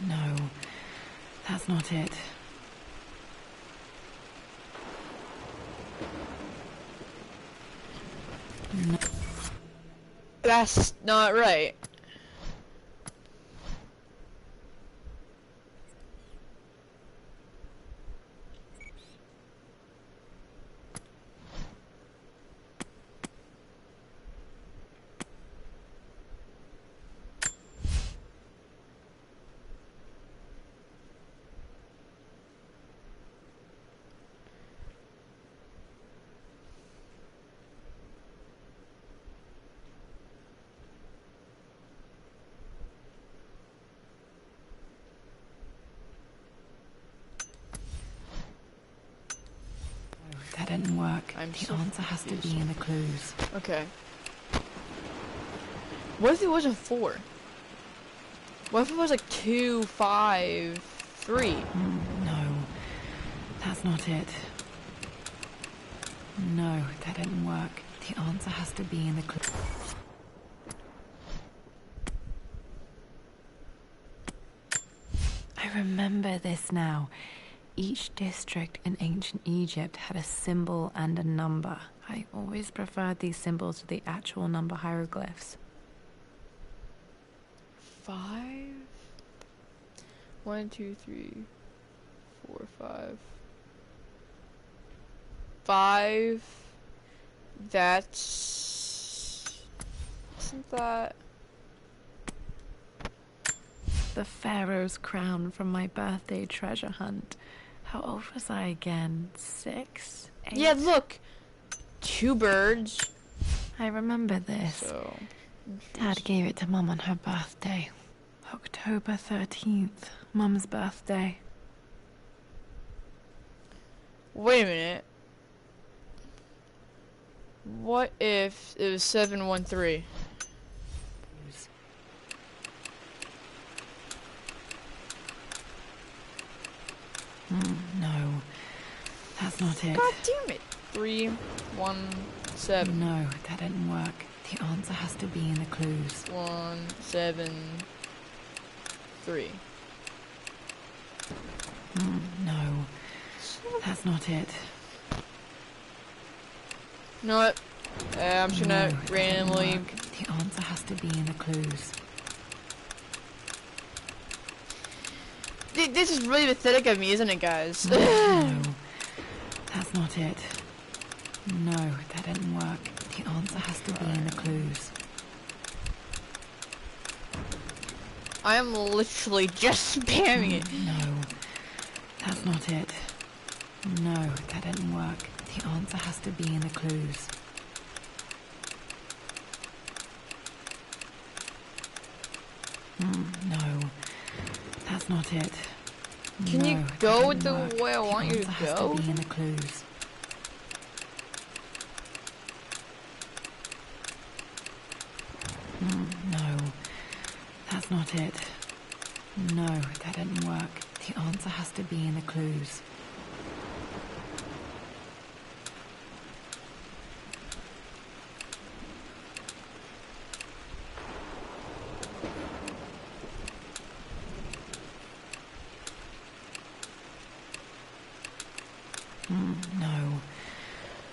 No, that's not it. No. That's not right. That didn't work. I'm The so answer has to confused. be in the clues. Okay. What if it wasn't 4? What if it was like 2, 5, 3? No, that's not it. No, that didn't work. The answer has to be in the clues. I remember this now. Each district in ancient Egypt had a symbol and a number. I always preferred these symbols to the actual number hieroglyphs. 5? 1, 2, 3, 4, 5. 5. That's... Isn't that... The pharaoh's crown from my birthday treasure hunt. How old was I again? 6? 8? Yeah, look! 2 birds. I remember this. So... Dad gave it to Mum on her birthday. October 13th, Mum's birthday. Wait a minute. What if it was 713? No, that's not it. God damn it. 3, 1, 7. No, that didn't work. The answer has to be in the clues. 1, 7, 3. No, that's not it. You know what? I'm just gonna No, that didn't randomly... work. The answer has to be in the clues. This is really pathetic of me, isn't it, guys? No, that's not it. No, that didn't work. The answer has to be in the clues. I am literally just spamming it. No, that's not it. No, that didn't work. The answer has to be in the clues. No, that's not it. Can you No, that go didn't the work. way I want you to The answer has go? to be in the clues. No, that's not it. No, that didn't work. The answer has to be in the clues. No,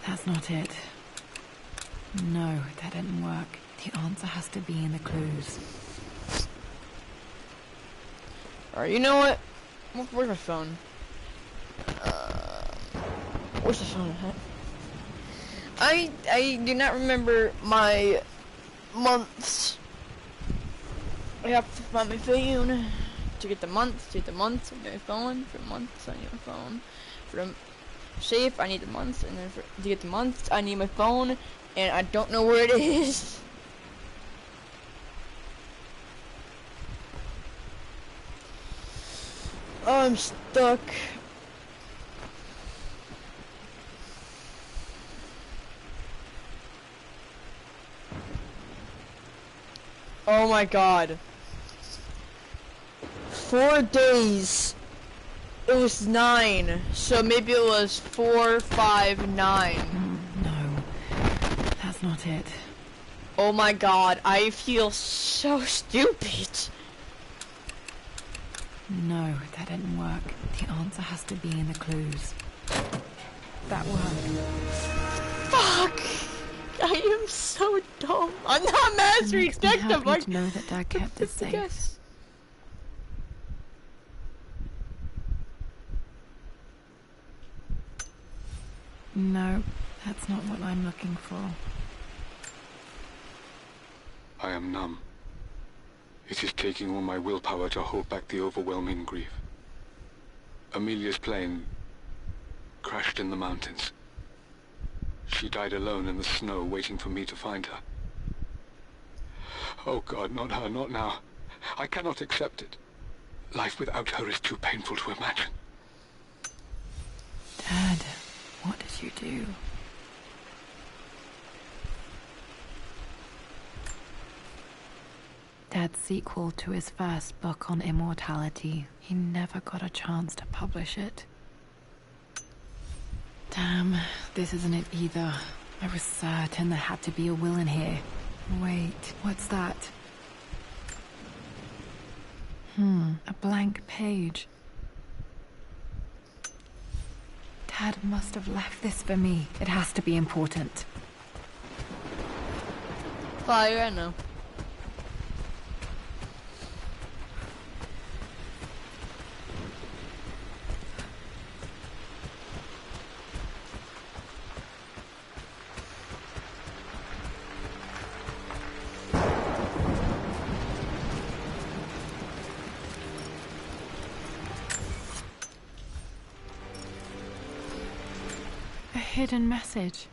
that's not it. No, that didn't work. The answer has to be in the clues. Alright, you know what? Where's my phone? Where's the phone at? I do not remember my months. I have to find my phone to get the months, I need my phone. For months, I need my phone. For safe, I need the months, and then to get the months, I need my phone, and I don't know where it is. I'm stuck. Oh my god. 4 days It was 9, so maybe it was 4, 5, 9. No, that's not it. Oh my god, I feel so stupid. No, that didn't work. The answer has to be in the clues. That worked. Fuck! I am so dumb. I'm not master Makes me detective. happy to know that Dad kept it safe. Guess. No, that's not what I'm looking for. I am numb. It is taking all my willpower to hold back the overwhelming grief. Amelia's plane crashed in the mountains. She died alone in the snow, waiting for me to find her. Oh God, not her, not now. I cannot accept it. Life without her is too painful to imagine. Dad, what did you do? Dad's sequel to his first book on immortality. He never got a chance to publish it. Damn, this isn't it either. I was certain there had to be a will in here. Wait, what's that? A blank page. Dad must have left this for me. It has to be important. Fire, I know. A hidden message.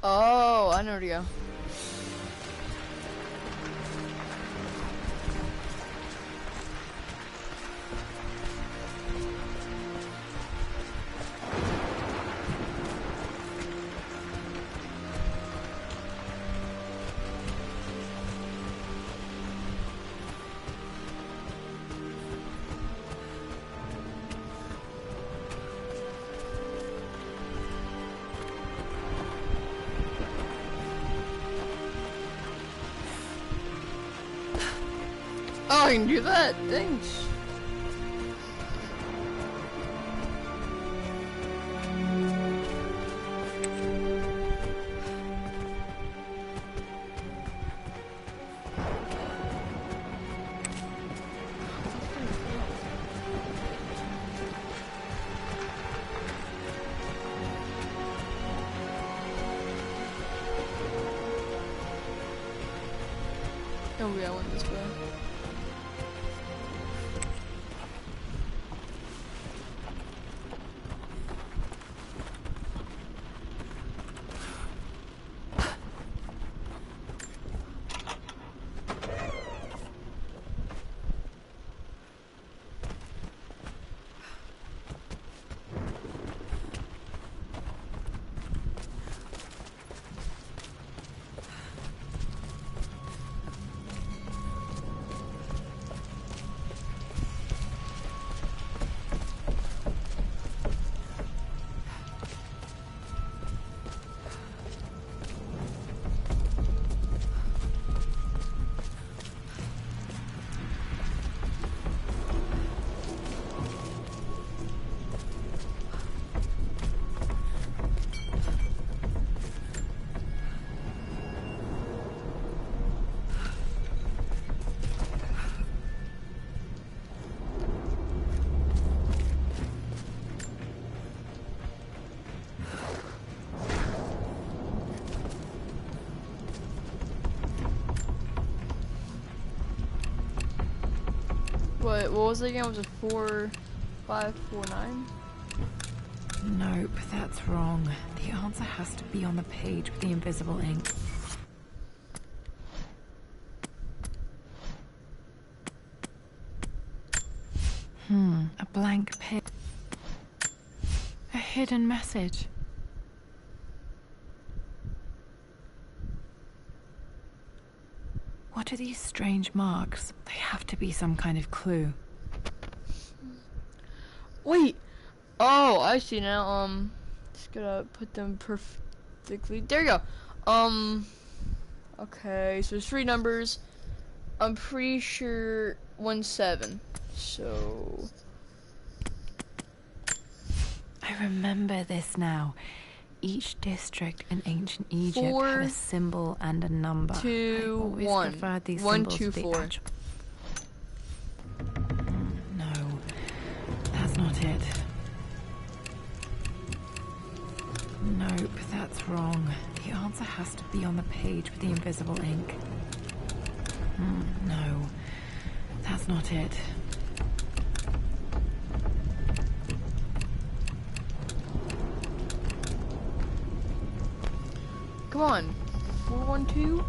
Oh, I know where to go. Oh, I can do that. Thanks. Oh yeah, I went this way. What was it again? Was it 4, 5, 4, 9? Nope, that's wrong. The answer has to be on the page with the invisible ink. A blank page. A hidden message. What are these strange marks? They have to be some kind of clue. Wait! Oh, I see now. Just gotta put them perfectly. There you go. Okay, so there's 3 numbers. I'm pretty sure 17. So. I remember this now. Each district in ancient Egypt 4, had a symbol and a number. 2, I always 1. preferred these 1, symbols 2, to the 4. actual. No, that's not it. Nope, that's wrong. The answer has to be on the page with the invisible ink. No, that's not it. Come on. 412?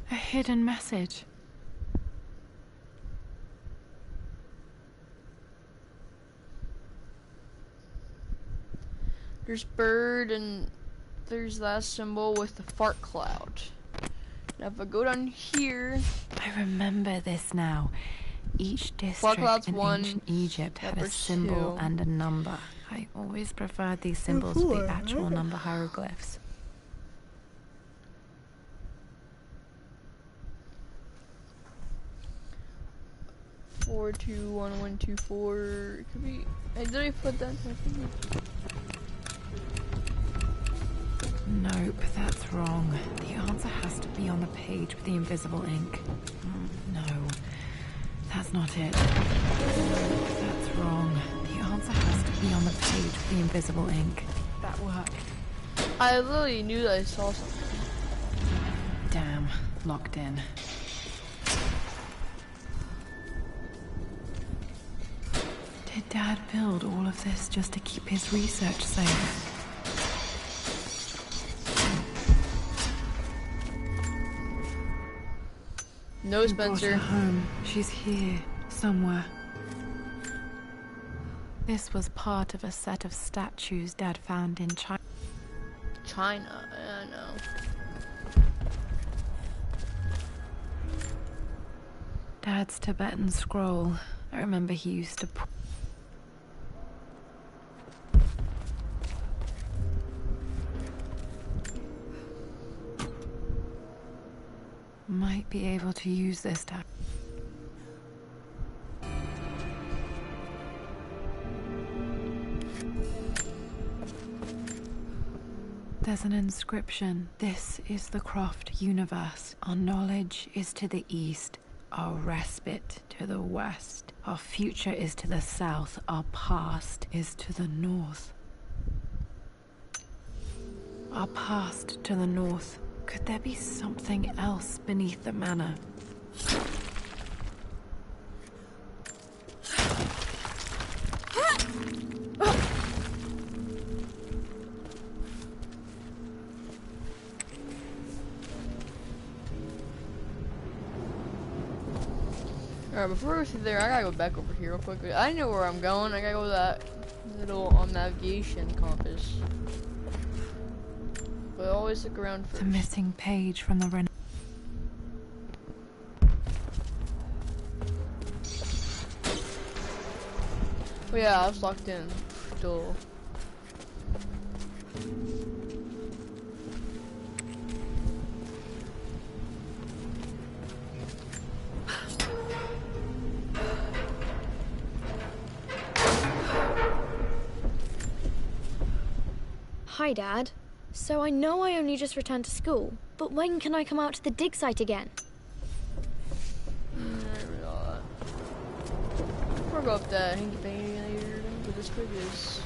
A hidden message. There's bird and there's that symbol with the fart cloud. Now if I go down here, I remember this now. Each district cloud's in 1, ancient Egypt had a number symbol 2. and a number. I always preferred these symbols to the actual number hieroglyphs. Four, 2, 1, 1, 2, 4. It could be. Hey, did I put that? Nope, that's wrong. The answer has to be on the page with the invisible ink. No, that's not it. That's wrong. The answer has to be on the page with the invisible ink. That worked. I literally knew that I saw something. Damn, locked in. Did Dad build all of this just to keep his research safe? No, He brought Spencer. her home. She's here, somewhere. This was part of a set of statues Dad found in China. China, I know. Dad's Tibetan scroll. I remember he used to might be able to use this to... There's an inscription. This is the Croft universe. Our knowledge is to the east, our respite to the west. Our future is to the south, our past is to the north. Our past to the north. Could there be something else beneath the manor? Alright, before we sit there, I gotta go back over here real quick. I know where I'm going. I gotta go to that little navigation compass. But always look around first. The missing page from the Oh yeah, I was locked in. Still. Hi, Dad. So I know I only just returned to school, but when can I come out to the dig site again? Before I go up that hanky panky later, but this quick is.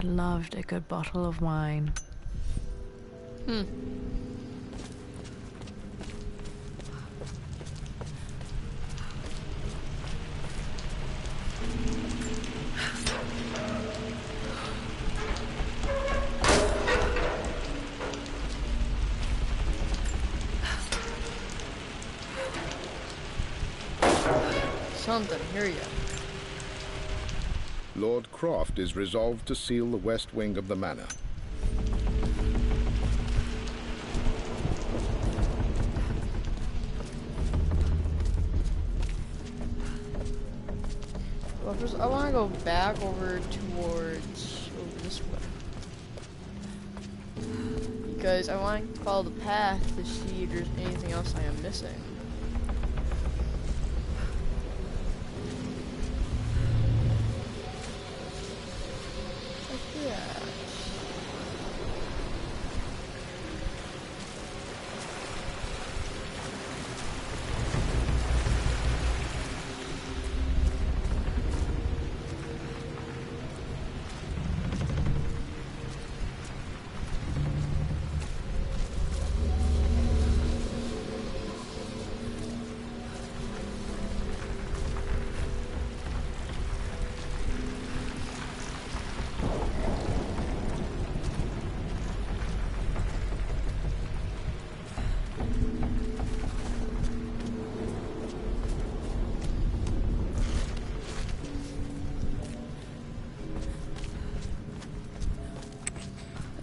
loved a good bottle of wine. Something, hear ya. Lord Croft is resolved to seal the west wing of the manor. Well, first, I want to go back over towards over this way. Because I want to follow the path to see if there's anything else I am missing. Like that.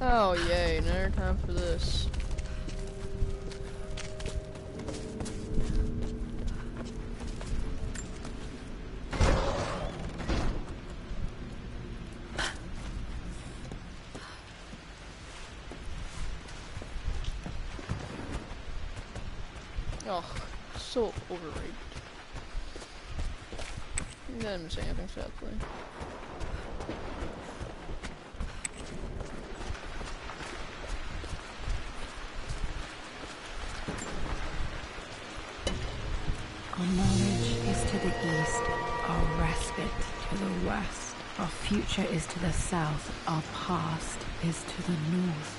Oh yay, another time for this. Oh, so overrated. I didn't miss anything, sadly. Our knowledge is to the east, our respite to the west. Our future is to the south, our past is to the north.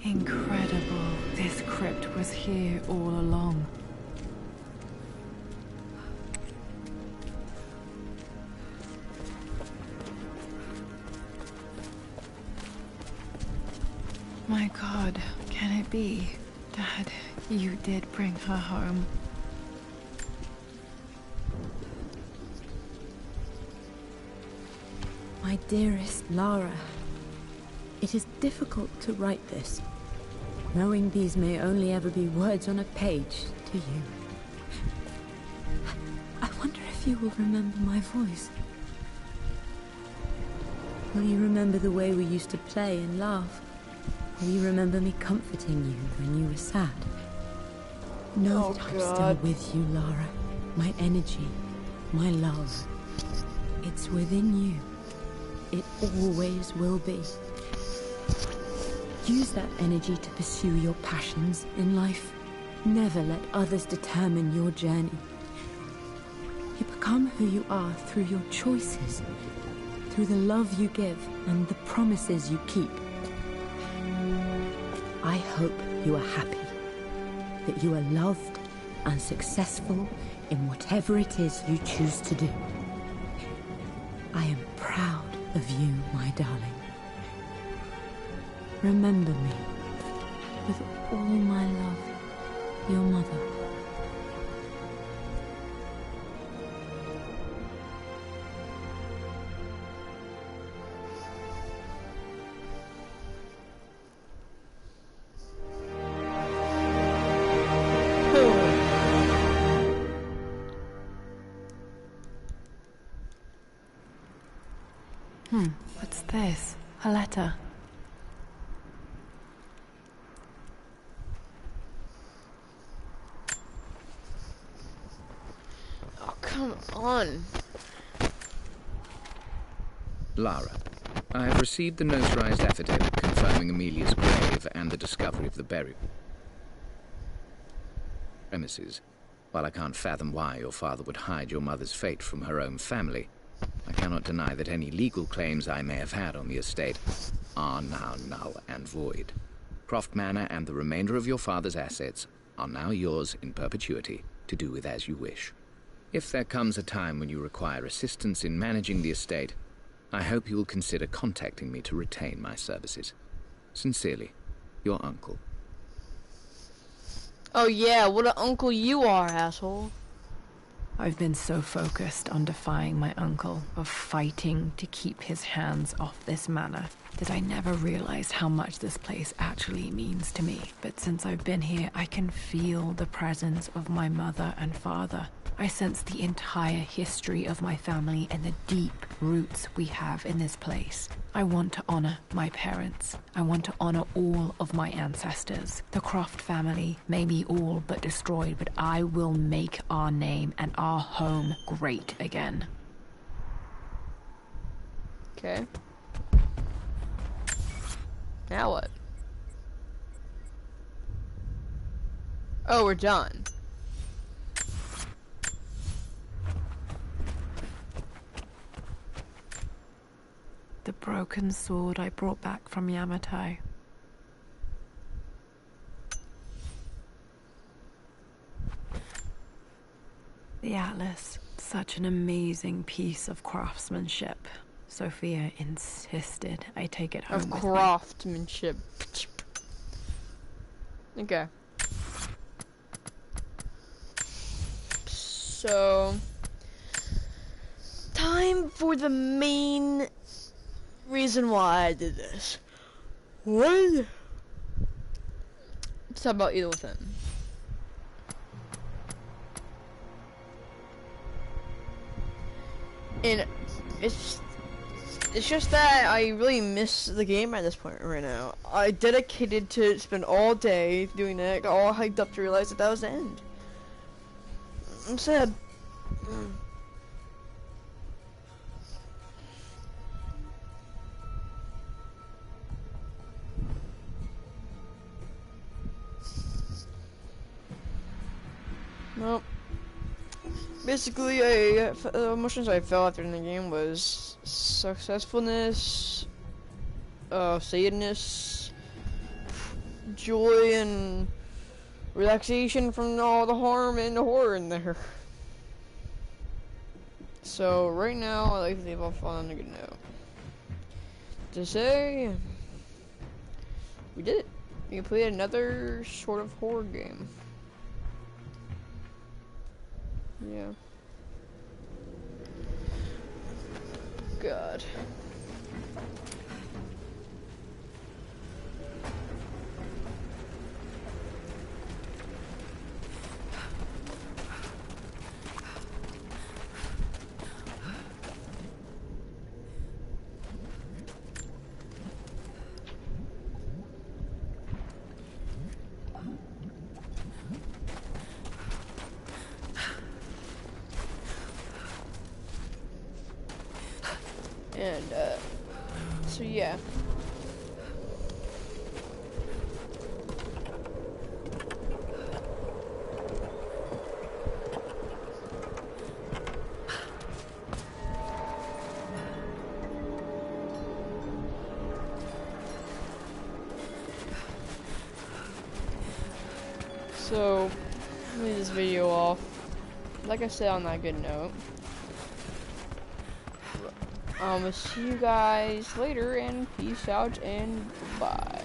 Incredible. This crypt was here all along. My God, can it be? Dad, you did bring her home. My dearest Lara, it is difficult to write this, knowing these may only ever be words on a page to you. I wonder if you will remember my voice. Will you remember the way we used to play and laugh? Will you remember me comforting you when you were sad? Know that I'm still with you, Lara. My energy, my love. It's within you. It always will be. Use that energy to pursue your passions in life. Never let others determine your journey. You become who you are through your choices, through the love you give and the promises you keep. I hope you are happy, that you are loved and successful in whatever it is you choose to do. I am proud of you, my darling. Remember me, with all my love, your mother. This, a letter. Oh, come on. Lara, I have received the notarized affidavit confirming Amelia's grave and the discovery of the burial premises. While I can't fathom why your father would hide your mother's fate from her own family, I cannot deny that any legal claims I may have had on the estate are now null and void. Croft Manor and the remainder of your father's assets are now yours in perpetuity to do with as you wish. If there comes a time when you require assistance in managing the estate, I hope you will consider contacting me to retain my services. Sincerely, your uncle. Oh yeah, what an uncle you are, asshole. I've been so focused on defying my uncle, of fighting to keep his hands off this manor, that I never realized how much this place actually means to me. But since I've been here, I can feel the presence of my mother and father. I sense the entire history of my family and the deep roots we have in this place. I want to honor my parents. I want to honor all of my ancestors. The Croft family may be all but destroyed, but I will make our name and our home great again. Okay. Now what? Oh, we're done. The broken sword I brought back from Yamatai. The atlas, such an amazing piece of craftsmanship. Sophia insisted I take it home Of with me. craftsmanship. Okay. So, time for the main reason why I did this. What? Let's talk about Evilwithin. And it's just that I really miss the game at this point right now. I dedicated to spend all day doing that, got all hyped up to realize that was the end. I'm sad. Well, basically, the emotions I felt after the game was successfulness, sadness, joy, and relaxation from all the harm and the horror in there. So right now, I like to leave off on a good note. To say, we did it. We completed another sort of horror game. Yeah. God. And, so yeah. So, let me this video off. Like I said, on that good note. I'll see you guys later, and peace out, and bye.